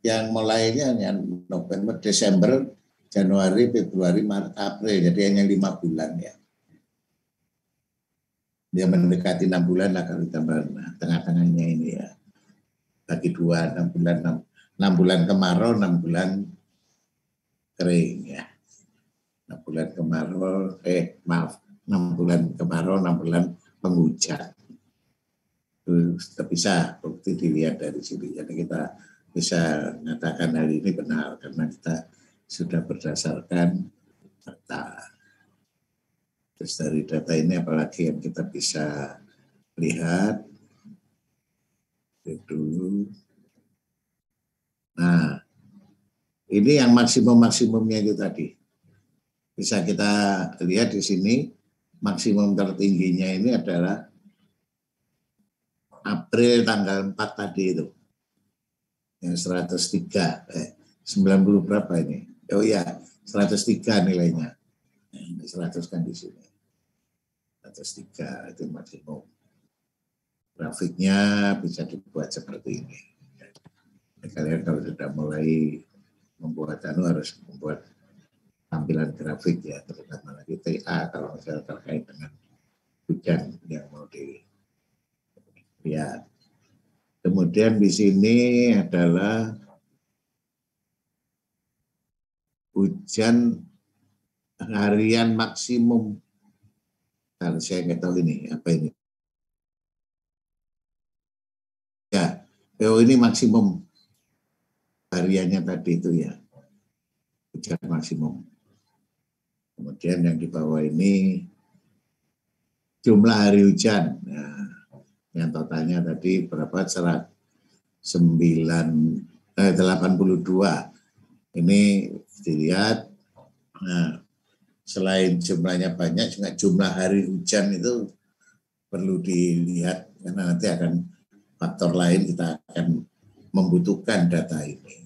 Speaker 1: Yang mulainya hanya November, Desember, Januari, Februari, Maret, April. Jadi hanya 5 bulan ya. Dia mendekati 6 bulan lah kalau ditambah tengah-tengahnya ini ya. Bagi 2, 6 bulan, 6 bulan kemarau, 6 bulan kering ya. 6 bulan kemarau, 6 bulan kemarau, 6 bulan penghujan. Itu bisa bukti dilihat dari sini. Jadi kita bisa mengatakan hal ini benar karena kita sudah berdasarkan data. Terus dari data ini apalagi yang kita bisa lihat itu. Nah, ini yang maksimumnya itu tadi. Bisa kita lihat di sini maksimum tertingginya ini adalah April tanggal 4 tadi itu. Yang 103, 90 berapa ini? Oh iya, 103 nilainya. 100 kan di sini. 103 itu maksimum. Grafiknya bisa dibuat seperti ini. Kalian kalau sudah mulai membuat harus membuat tampilan grafik ya, terutama lagi TA kalau misalnya terkait dengan hujan yang mau dilihat. Kemudian di sini adalah hujan harian maksimum. Kalau saya nggak tahu ini apa ini. Ya, ini maksimum hariannya tadi itu ya, hujan maksimum. Kemudian yang di bawah ini jumlah hari hujan. Nah, yang totalnya tadi berapa? 82. Ini dilihat. Nah, selain jumlahnya banyak, juga jumlah hari hujan itu perlu dilihat karena nanti akan faktor lain kita akan membutuhkan data ini.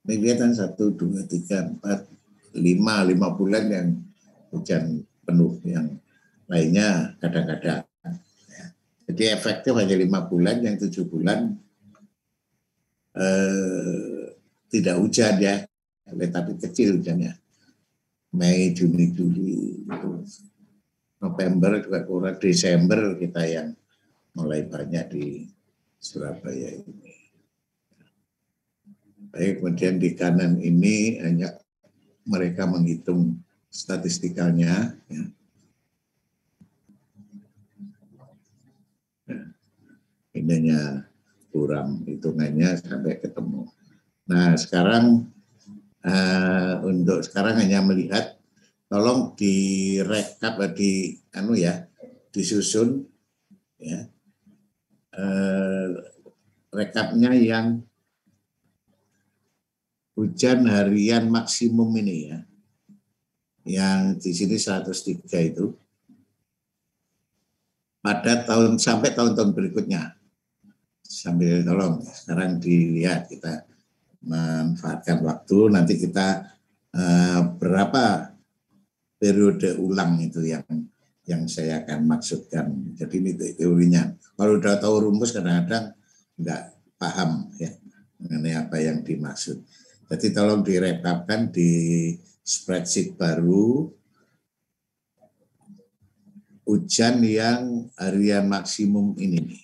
Speaker 1: Ini kelihatan 1, 2, 3, 4, 5 bulan yang hujan penuh, yang lainnya kadang-kadang. Jadi efektif hanya 5 bulan, yang 7 bulan tidak hujan ya, tapi kecil hujannya. Mei, Juni, Juli, November juga kurang, Desember kita yang mulai banyak di Surabaya ini. Baik, kemudian di kanan ini hanya mereka menghitung statistikalnya. Ya. Ini hanya kurang hitungannya sampai ketemu. Nah, sekarang untuk sekarang hanya melihat, tolong direkap, disusun ya, rekapnya yang hujan harian maksimum ini ya, yang di sini 103 itu pada tahun sampai tahun-tahun berikutnya. Sambil tolong sekarang dilihat, kita memanfaatkan waktu, nanti kita berapa periode ulang itu yang saya akan maksudkan. Jadi ini teorinya. Kalau udah tahu rumus kadang-kadang nggak paham ya mengenai apa yang dimaksud. Jadi tolong direkapkan di spreadsheet baru hujan yang harian maksimum ini nih.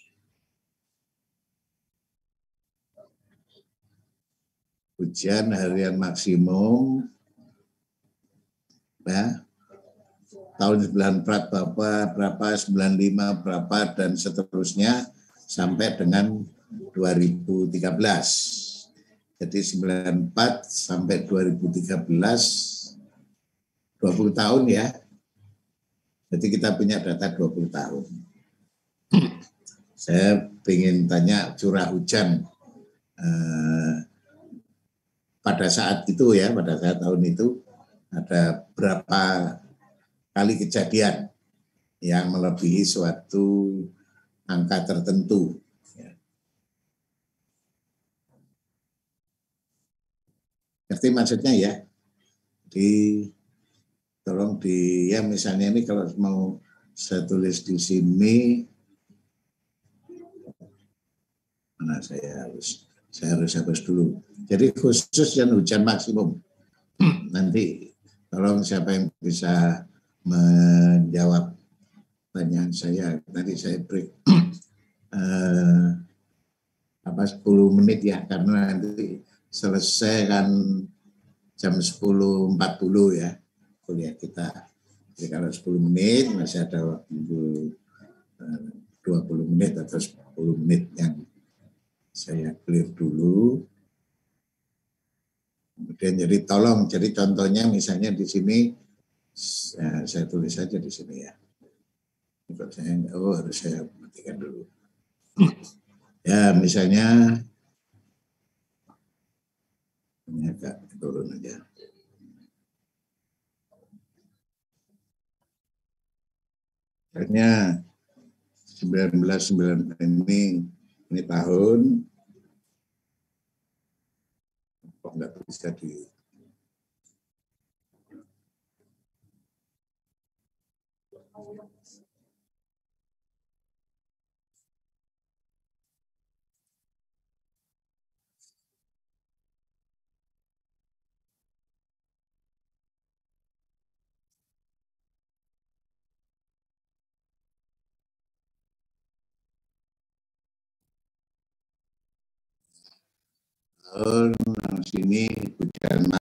Speaker 1: Hujan harian maksimum ya, tahun 94 berapa, 95 berapa, dan seterusnya sampai dengan 2013. Jadi 94 sampai 2013, 20 tahun ya. Jadi kita punya data 20 tahun. Saya ingin tanya curah hujan pada saat itu ya, pada saat tahun itu ada berapa kali kejadian yang melebihi suatu angka tertentu. Ngerti maksudnya ya? Di tolong ya misalnya ini kalau mau saya tulis di sini, mana saya harus hapus dulu. Jadi khusus yang hujan maksimum. Nanti tolong siapa yang bisa menjawab pertanyaan saya. Nanti saya break 10 menit ya, karena nanti selesai kan jam 10.40 ya kuliah kita. Jadi kalau 10 menit masih ada waktu 20 menit atau 10 menit yang saya clear dulu. Kemudian jadi tolong, jadi contohnya misalnya di sini saya tulis saja di sini ya. Saya harus saya matikan dulu. Ya misalnya ini agak turun aja. Akhirnya 1990 ini tahun kok nggak bisa di tahun sini hujan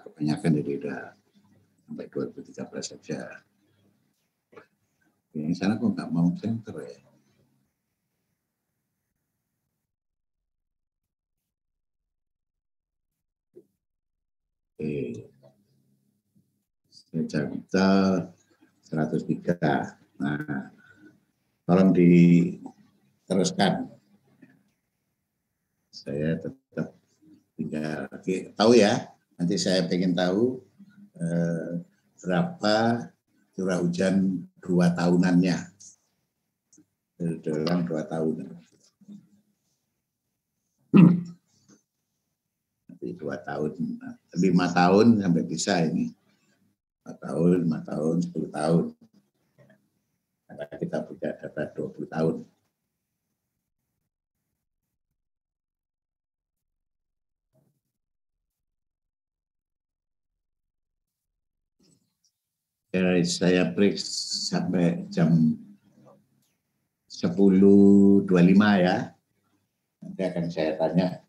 Speaker 1: kebanyakan jadi udah sampai 2013 saja. Yang sana kok nggak mau center ya. Jakarta 103. Nah, tolong diteruskan. Saya tetap tinggal tahu ya. Nanti saya pengen tahu berapa curah hujan 2 tahunannya. Dalam 2 tahun. Nanti 2 tahun, 5 tahun sampai bisa ini. 4 tahun, 5 tahun, 10 tahun. Karena kita punya data 20 tahun. Saya break sampai jam 10.25 ya. Nanti akan saya tanya.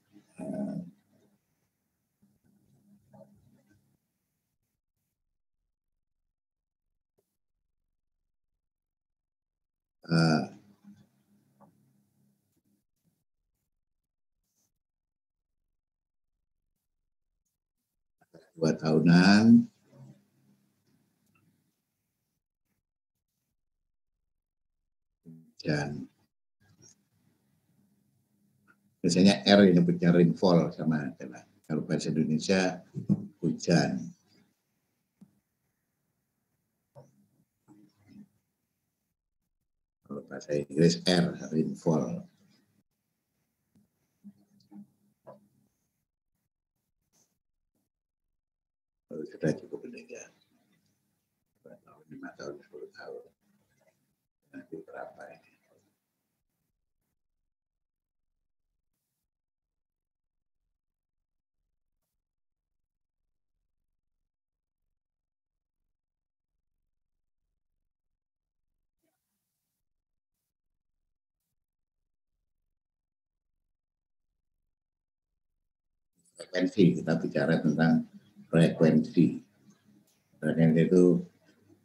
Speaker 1: Dua tahunan. Dan biasanya R yang nyebutnya rainfall sama adalah kalau bahasa Indonesia hujan. Kalau bahasa Inggris R rainfall. Kalau sudah cukup ini ya. 2 tahun, 5 tahun, 10 tahun. Nanti berapa ini? Frekuensi, kita bicara tentang frekuensi. Frekuensi itu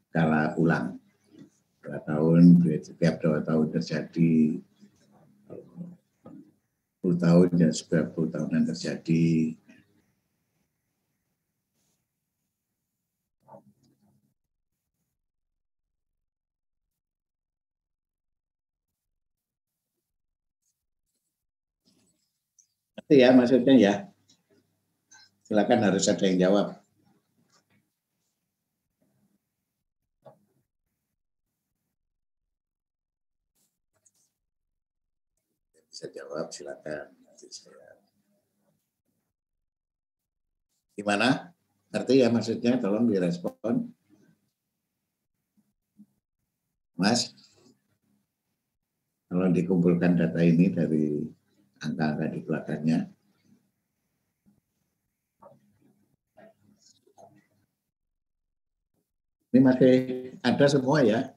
Speaker 1: skala ulang. 2 tahun, setiap 2 tahun terjadi 10 tahun dan 10 tahunan terjadi. Itu ya maksudnya ya. Silakan, harus ada yang jawab. Bisa jawab, silakan. Nanti saya. Gimana? Ngerti ya maksudnya? Tolong direspon. Mas, kalau dikumpulkan data ini dari angka-angka di belakangnya, ini masih ada semua ya?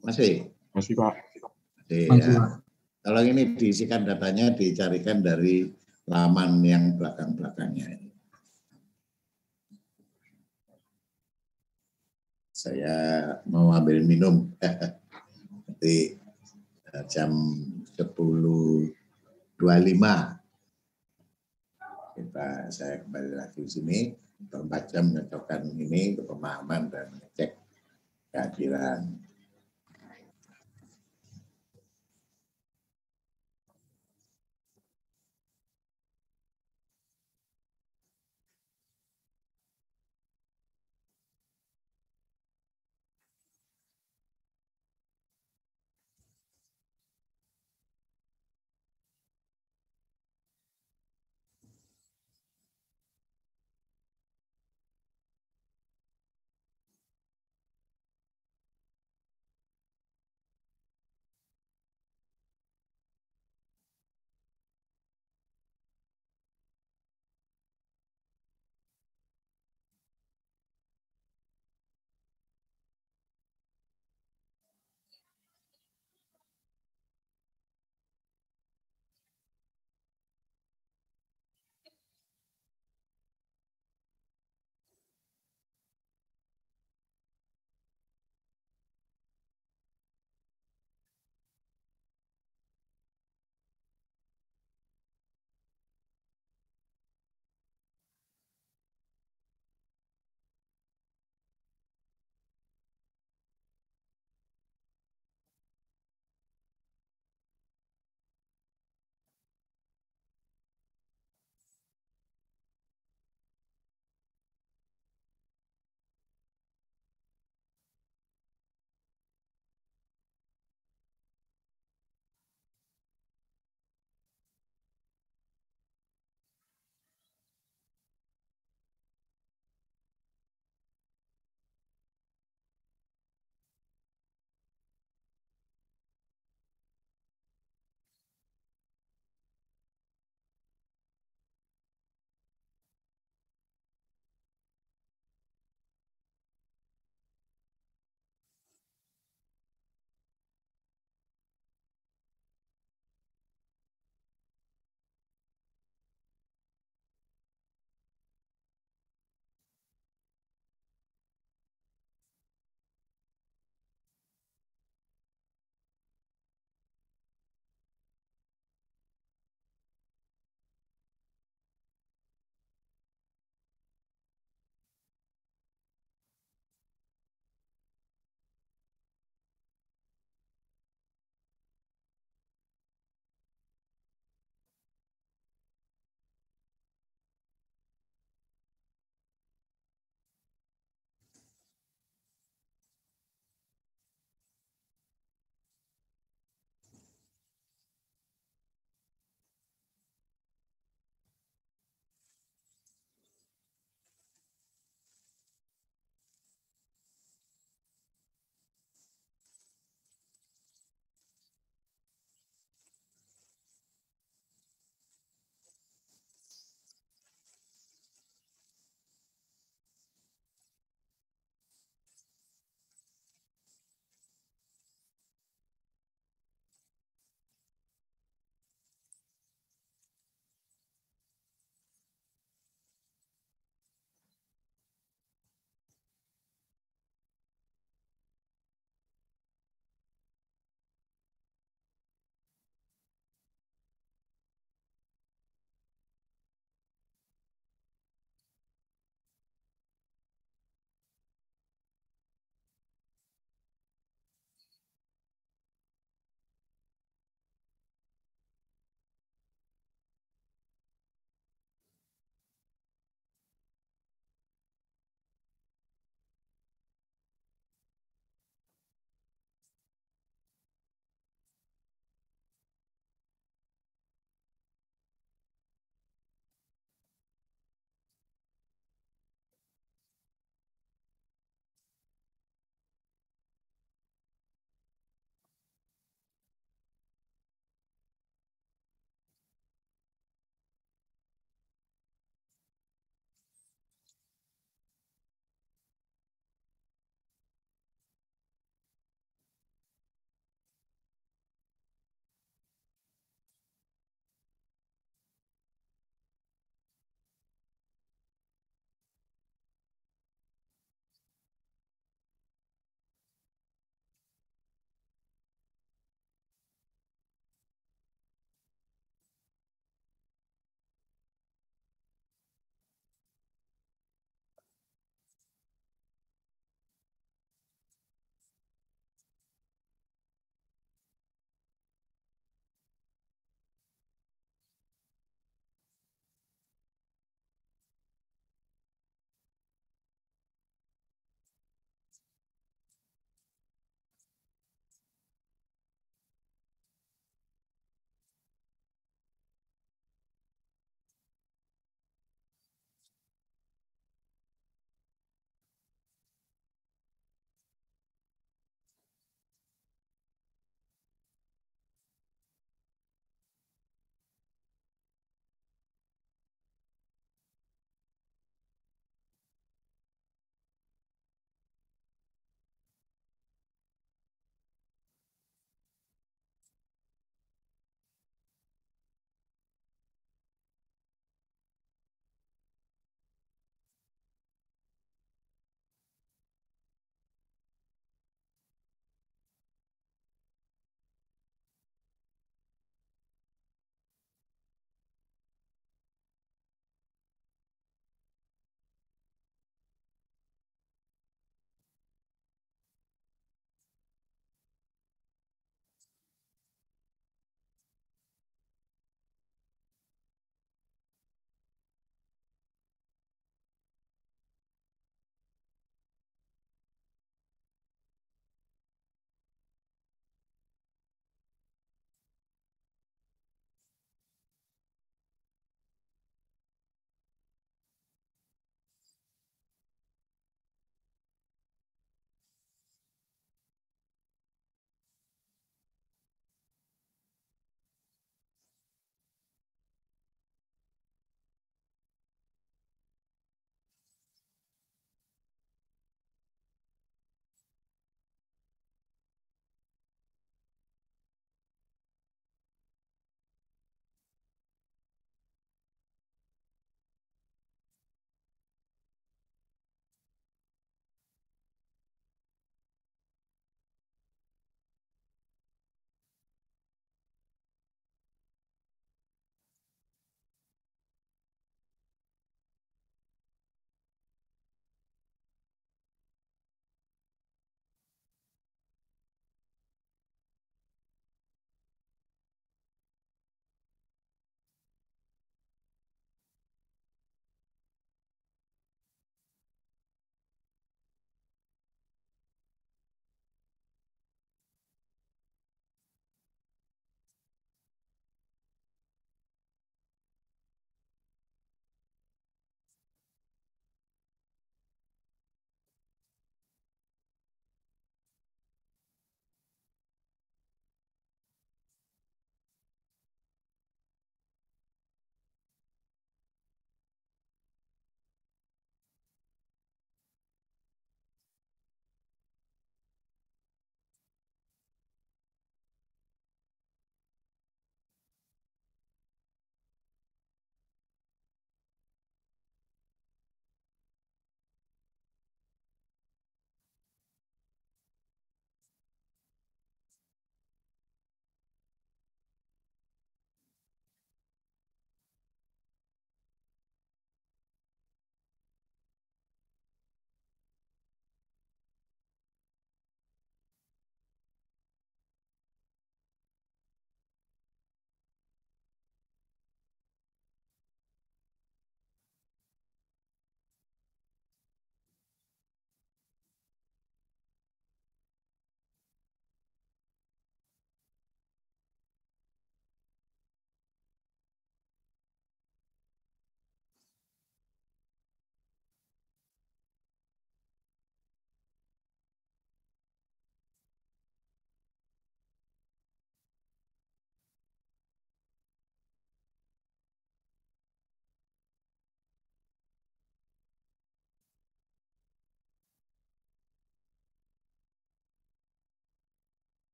Speaker 1: Masih?
Speaker 3: Masih, Pak.
Speaker 1: Masih, ya. Kalau ini diisikan datanya, dicarikan dari laman yang belakang-belakangnya. Saya mau ambil minum. Nanti jam 10.25 saya kembali lagi di sini. 4 jam menyocokkan ini ke pemahaman dan ngecek kehadiran.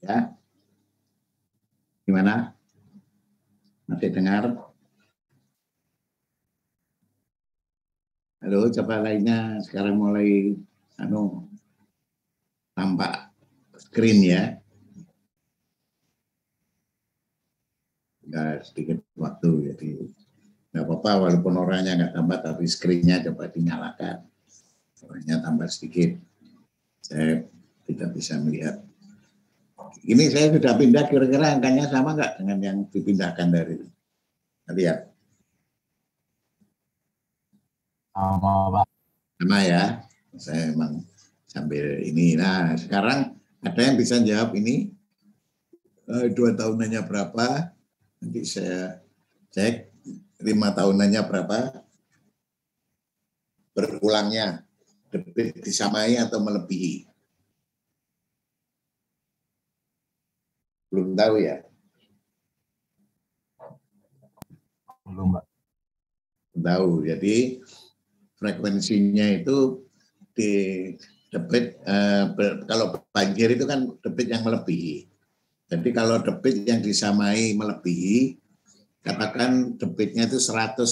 Speaker 1: Ya, gimana? Masih dengar? Halo, coba lainnya sekarang mulai tampak screen ya. Nggak sedikit waktu, jadi nggak apa-apa walaupun orangnya nggak tambah, tapi screen-nya coba dinyalakan. Orangnya tambah sedikit. Saya tidak bisa melihat. Ini saya sudah pindah, kira-kira angkanya sama nggak dengan yang dipindahkan dari lihat? Sama ya. Saya memang sambil ini. Nah, sekarang ada yang bisa jawab ini 2 tahunannya berapa? Nanti saya cek 5 tahunannya berapa? Berulangnya debit disamai atau melebihi? Belum tahu ya?
Speaker 3: Belum, Mbak.
Speaker 1: Tahu. Jadi frekuensinya itu di debit kalau banjir itu kan debit yang melebihi. Jadi kalau debit yang disamai melebihi, katakan debitnya itu 100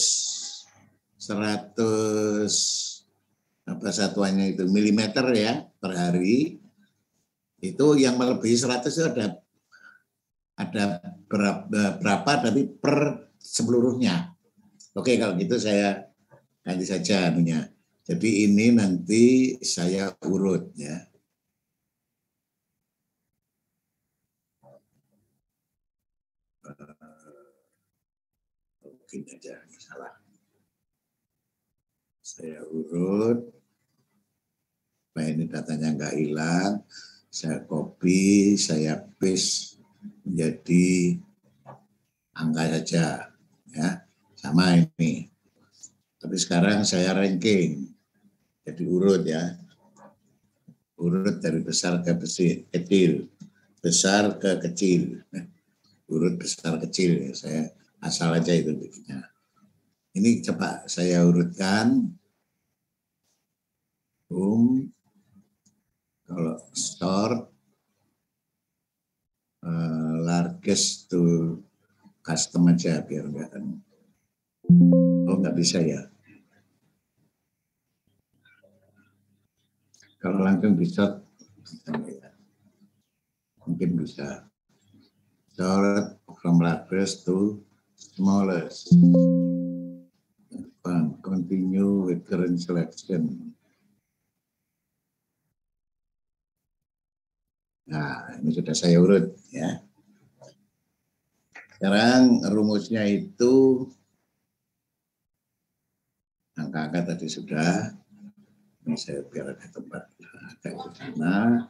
Speaker 1: apa satuannya itu milimeter ya per hari, itu yang melebihi 100 itu ada berapa tapi per seluruhnya. Oke, kalau gitu saya ganti saja anunya. Jadi ini nanti saya urut ya. Mungkin aja salah. Saya urut. Nah, ini datanya nggak hilang. Saya copy, saya paste menjadi angka saja ya. Sama ini. Tapi sekarang saya ranking. Jadi urut ya. Urut dari besar ke kecil. Besar ke kecil. Urut besar kecil ya. Saya asal aja itu bikinnya. Ini coba saya urutkan. Boom. Kalau store largest to custom aja biar enggak kan. Oh, nggak bisa ya. Kalau langsung bisa, mungkin bisa. Sort from largest to smallest. Continue with current selection. Nah, ini sudah saya urut ya. Sekarang rumusnya itu angka-angka tadi sudah. Ini saya biar ada tempat agak ke sana.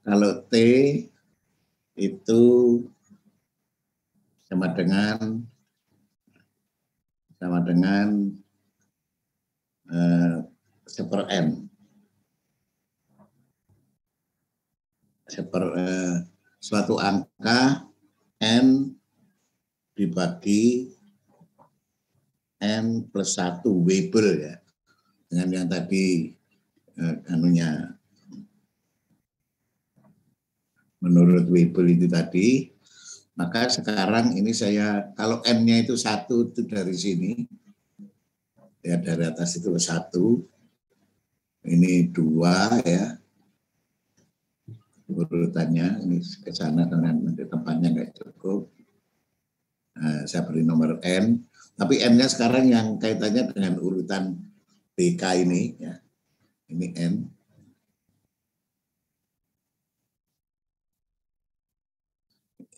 Speaker 1: Kalau T itu sama dengan 1/n. Suatu angka n dibagi n plus 1 Weber ya. Dengan yang tadi anunya menurut Weber itu tadi, maka sekarang ini saya kalau n-nya itu 1 itu dari sini ya, dari atas itu 1, ini 2 ya urutannya, ini ke sana dengan nanti tempatnya nggak cukup. Nah, saya beri nomor n, tapi n-nya sekarang yang kaitannya dengan urutan BK ini ya, ini n.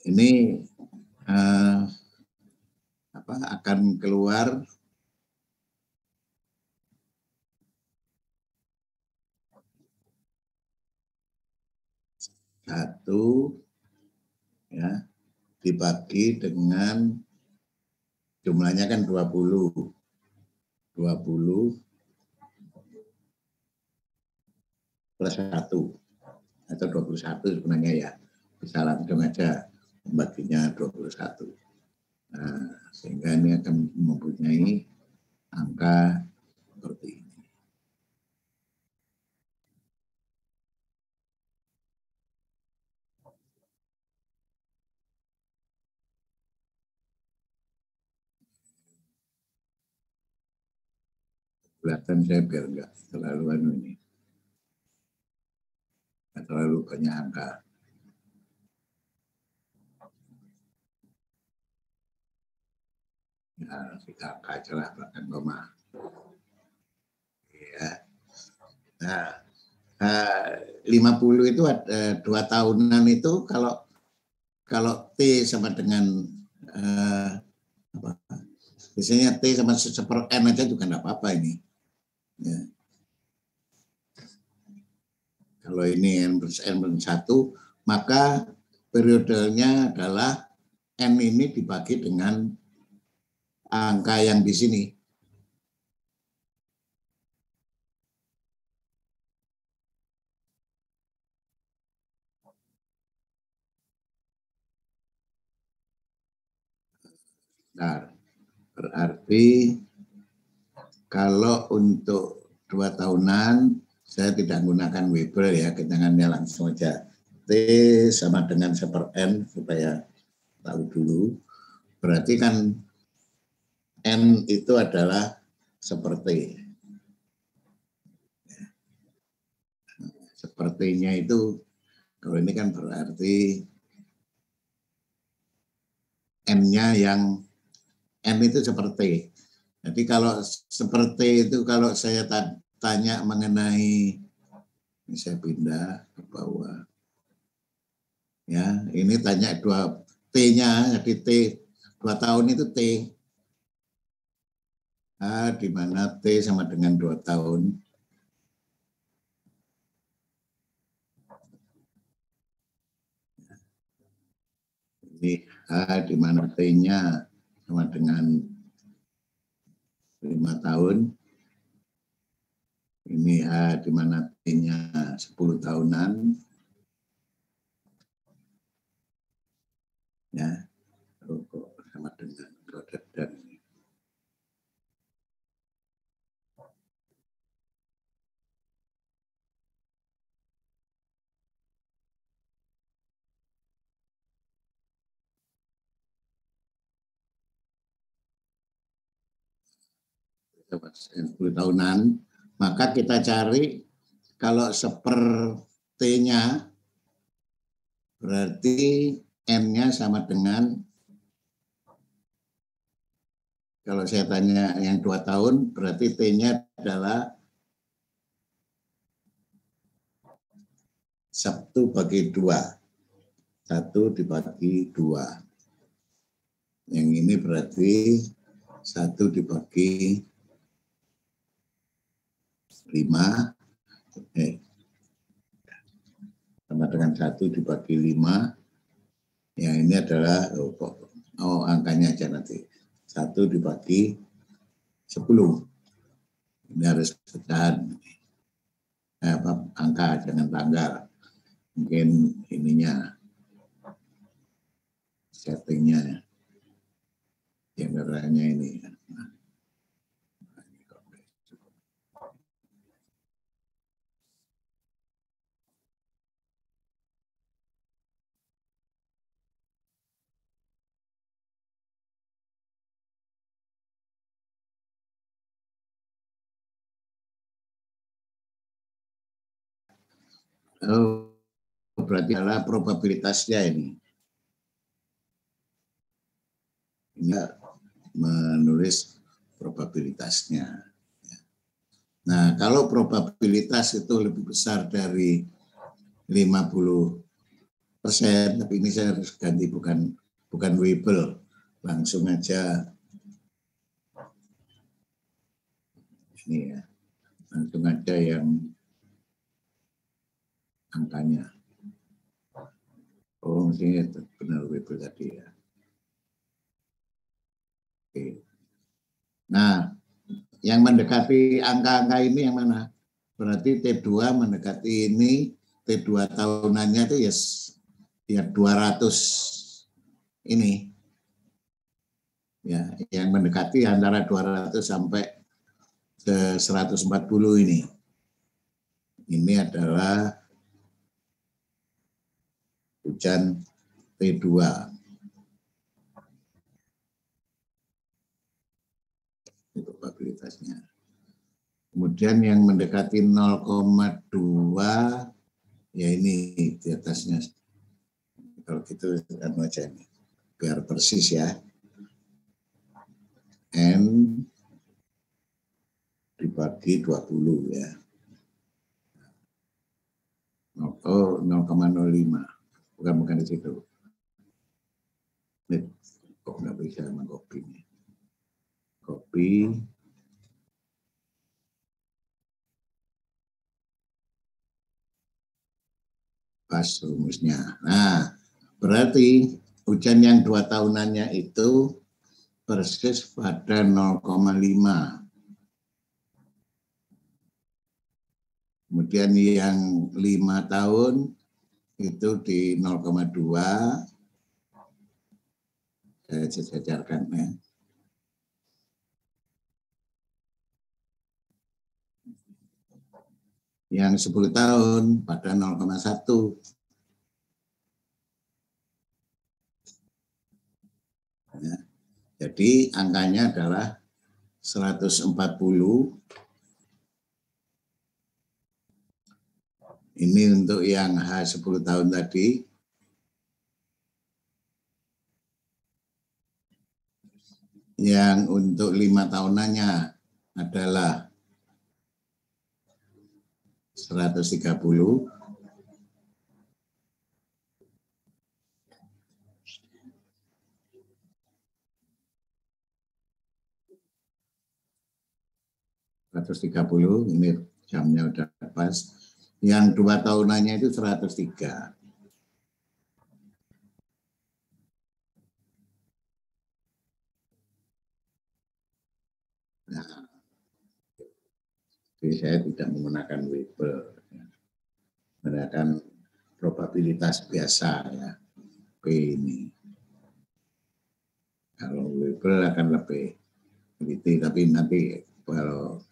Speaker 1: Ini akan keluar satu ya dibagi dengan jumlahnya kan 20 plus 1 atau 21 sebenarnya ya, bisa langsung aja membaginya 21. Nah, sehingga ini akan mempunyai angka seperti ini. kelihatan saya biar nggak terlalu ini, nggak terlalu banyak angka. Ya, kita angka aja lah, bahkan koma. Ya. Nah, 50 itu ada 2 tahunan itu kalau T sama dengan apa? Biasanya T sama 1/n aja juga enggak apa-apa ini. Ya. Kalau ini N+1, maka periodenya adalah N ini dibagi dengan angka yang di sini. Nah, berarti kalau untuk 2 tahunan saya tidak menggunakan Weber ya, kita langsung aja T sama dengan 1/n supaya tahu dulu. Berarti kan N itu adalah seperti. Sepertinya itu, kalau ini kan berarti N-nya yang N itu seperti. Jadi kalau seperti itu, kalau saya tanya mengenai, ini saya pindah ke bawah. Ya, ini tanya 2 T-nya, jadi T 2 tahun itu T. Di mana T sama dengan 2 tahun. Ini di mana T-nya sama dengan 5 tahun. Ini di mana T-nya 10 tahunan. Ya, sama dengan produk dan ini. Yang 10 tahunan, maka kita cari kalau sepertinya berarti N-nya sama dengan, kalau saya tanya yang 2 tahun berarti T-nya adalah 1/2. 1 dibagi 2. Yang ini berarti 1 dibagi 5, sama dengan 1 dibagi 5. Yang ini adalah, angkanya aja nanti. 1 dibagi 10. Ini harus pecahan. Angka dengan tanggal. Mungkin ininya, settingnya, yang caranya ini. Oh, berarti adalah probabilitasnya ini. Ini menulis probabilitasnya. Nah, kalau probabilitas itu lebih besar dari 50%, tapi ini saya harus ganti, bukan Weibull, langsung aja ini ya, langsung aja yang angkanya. Oh, ini benar Weibull tadi ya. Oke. Nah, yang mendekati angka-angka ini yang mana? Berarti T2 mendekati ini, T2 tahunannya itu ya 200 ini. Ya, yang mendekati antara 200 sampai ke 140 ini. Ini adalah hujan T2. Probabilitasnya. Kemudian yang mendekati 0,2 ya ini di atasnya. Kalau gitu kan aja ini biar persis ya. N dibagi 20 ya. 0,05. Bukan di situ. Ini kok nggak bisa mengcopy nih. Copy. Pas rumusnya. Nah, berarti hujan yang 2 tahunannya itu persis pada 0,5. Kemudian yang 5 tahun itu di 0,2. Saya sejajarkan ya. Yang 10 tahun pada 0,1. Ya. Jadi angkanya adalah 140. Ini untuk yang H 10 tahun tadi. Yang untuk 5 tahunannya adalah 130. Ini jamnya udah pas. Yang 2 tahunannya itu 103. Nah, jadi saya tidak menggunakan Weibull, menggunakan probabilitas biasa ya, P ini. Kalau Weibull akan lebih teliti, tapi nanti kalau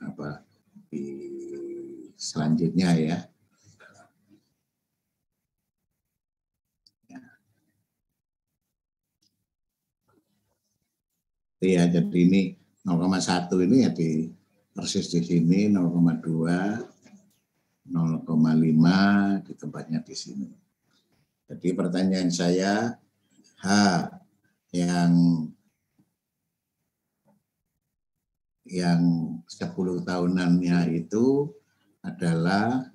Speaker 1: di selanjutnya ya. Ya, jadi ini 0,1 ini ya di persis di sini, 0,2, 0,5 di tempatnya di sini. Jadi pertanyaan saya, H yang 10 tahunannya itu adalah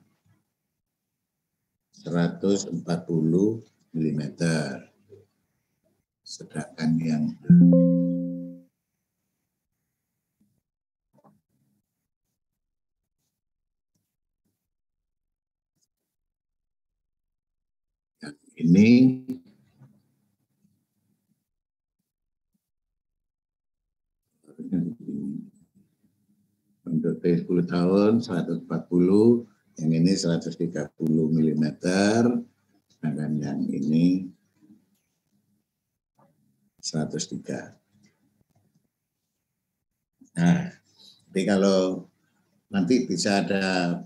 Speaker 1: 140 mm. Sedangkan yang ini untuk T 10 tahun 140, yang ini 130 mm, sedangkan yang ini 103. Nah, jadi kalau nanti bisa ada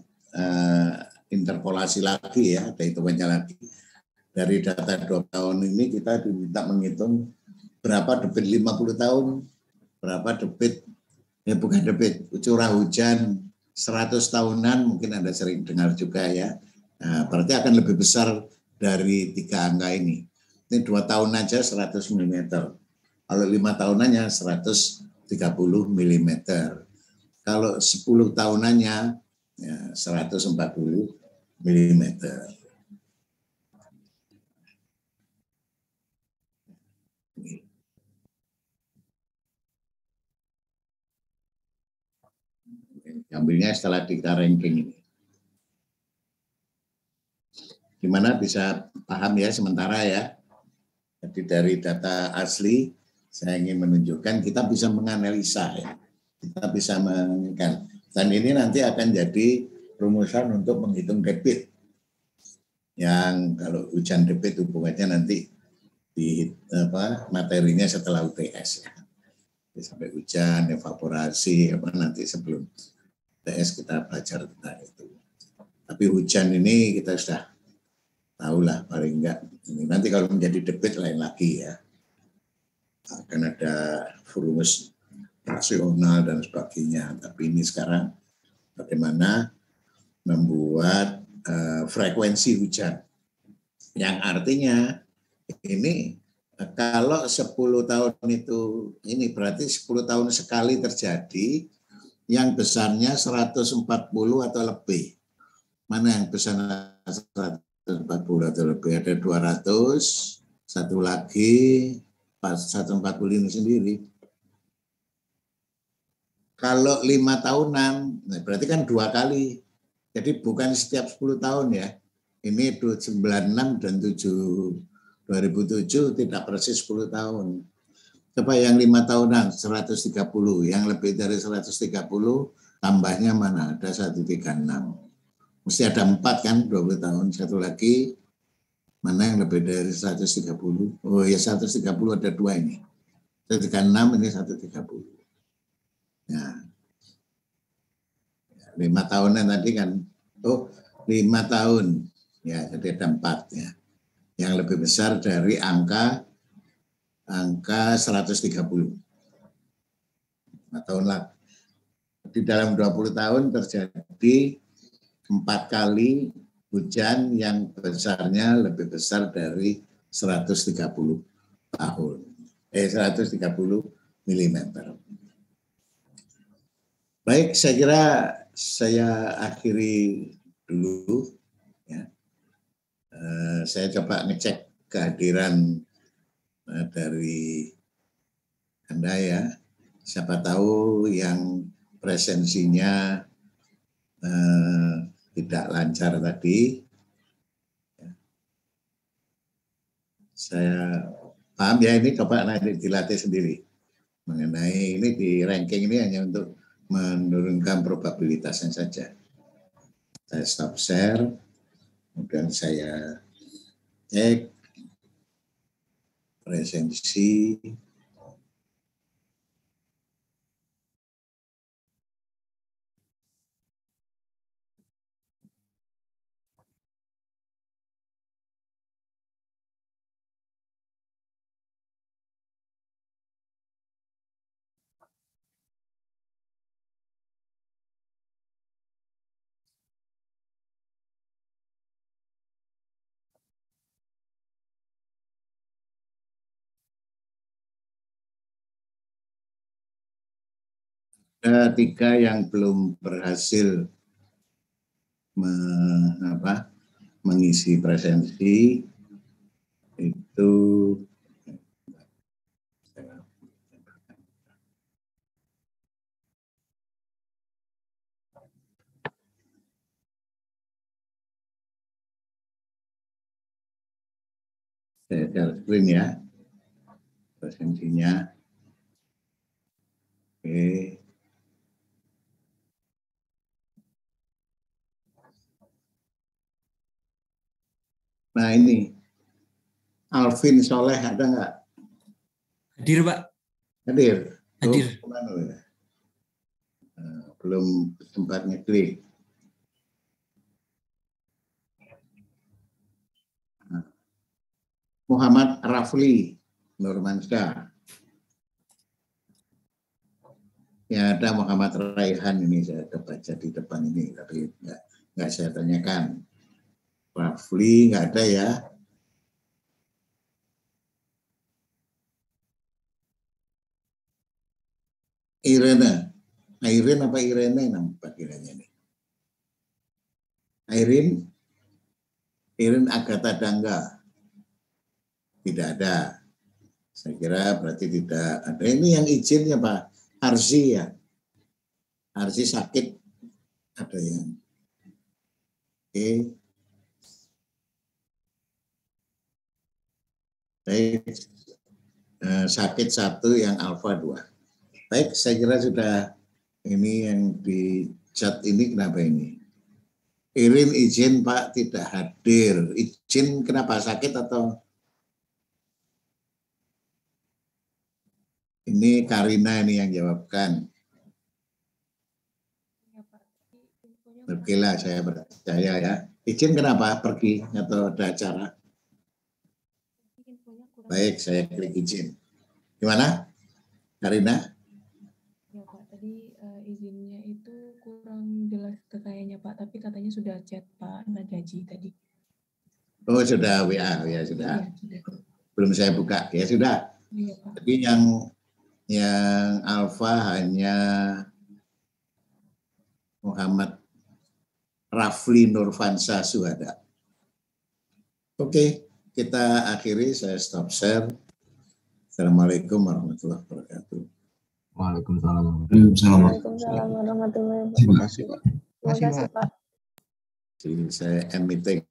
Speaker 1: interpolasi lagi ya, ada hitungannya lagi. Dari data 2 tahun ini kita diminta menghitung berapa debit 50 tahun, berapa debit, bukan debit, curah hujan 100 tahunan, mungkin Anda sering dengar juga ya. Nah, berarti akan lebih besar dari 3 angka ini. Ini 2 tahun aja 100 mm. Kalau 5 tahunannya 130 mm. Kalau 10 tahunannya ya 140 mm. Ambilnya setelah kita ranking ini. Gimana bisa paham ya sementara ya. Jadi dari data asli saya ingin menunjukkan kita bisa menganalisa ya. Kita bisa menginginkan. Dan ini nanti akan jadi rumusan untuk menghitung debit. Yang kalau hujan debit hubungannya nanti di materinya setelah UTS ya. Sampai hujan, evaporasi, nanti sebelum UTS kita belajar tentang itu. Tapi hujan ini kita sudah tahu lah paling enggak. Nanti kalau menjadi debit lain lagi ya. Akan ada rumus rasional dan sebagainya. Tapi ini sekarang bagaimana membuat frekuensi hujan. Yang artinya ini kalau 10 tahun itu, ini berarti 10 tahun sekali terjadi, yang besarnya 140 atau lebih. Mana yang besar 140 atau lebih? Ada 200, satu lagi 140 ini sendiri. Kalau 5 tahunan, nah berarti kan 2 kali. Jadi bukan setiap 10 tahun ya. Ini 96 dan 2007 tidak persis 10 tahun. Coba yang 5 tahunan 130, yang lebih dari 130 tambahnya mana? Ada 136. Mesti ada 4 kan, 20 tahun. Satu lagi, mana yang lebih dari 130? Oh ya 130 ada 2 ini. 136 ini 130. Nah, 5 tahunan tadi kan, 5 tahun. Ya, jadi ada 4 ya. Yang lebih besar dari angka 130. 5 tahun lah. Di dalam 20 tahun terjadi 4 kali hujan yang besarnya lebih besar dari 130 tahun. 130 mm. Baik, saya kira saya akhiri dulu. Ya. Saya coba ngecek kehadiran dari Anda ya. Siapa tahu yang presensinya tidak lancar tadi. Saya paham ya, ini coba nanti dilatih sendiri. Mengenai ini di ranking ini hanya untuk menurunkan probabilitasnya saja. Saya stop share, kemudian saya cek presensi. Ada 3 yang belum berhasil mengisi presensi itu. Saya share screen ya presensinya. Oke. Nah ini, Alvin Soleh ada nggak?
Speaker 4: Hadir, Pak.
Speaker 1: Hadir.
Speaker 4: Hadir.
Speaker 1: Belum sempat ngeklik. Muhammad Rafli Nurmansyah. Ya ada Muhammad Raihan, ini saya baca di depan ini, tapi nggak saya tanyakan. Rafli nggak ada ya. Irene, Irene apa Irene nama panggilannya nih? Irin Agatha Dangga. Tidak ada. Saya kira berarti tidak ada. Ini yang izinnya Pak Arsi ya. Arsi sakit. Ada yang. Oke. Baik. Sakit 1, yang alfa 2. Baik, saya kira sudah. Ini yang di chat ini kenapa ini? Irin izin Pak tidak hadir. Izin kenapa, sakit atau? Ini Karina ini yang jawabkan. Oke lah, saya percaya ya. Izin kenapa? Pergi atau ada acara? Baik, saya klik izin. Gimana, Karina?
Speaker 5: Ya Pak, tadi izinnya itu kurang jelas kayaknya Pak, tapi katanya sudah chat Pak Najaji tadi.
Speaker 1: Oh sudah WA ya sudah.
Speaker 5: Iya, sudah.
Speaker 1: Belum saya buka ya sudah.
Speaker 5: Iya Pak.
Speaker 1: Jadi yang alfa hanya Muhammad Rafli Nurfansa Suhada. Oke, kita akhiri, saya stop share. Assalamualaikum warahmatullahi wabarakatuh.
Speaker 3: Waalaikumsalam.
Speaker 6: Waalaikumsalam warahmatullahi wabarakatuh.
Speaker 3: Terima kasih, Pak.
Speaker 6: Terima kasih Pak.
Speaker 1: Jadi saya end meeting.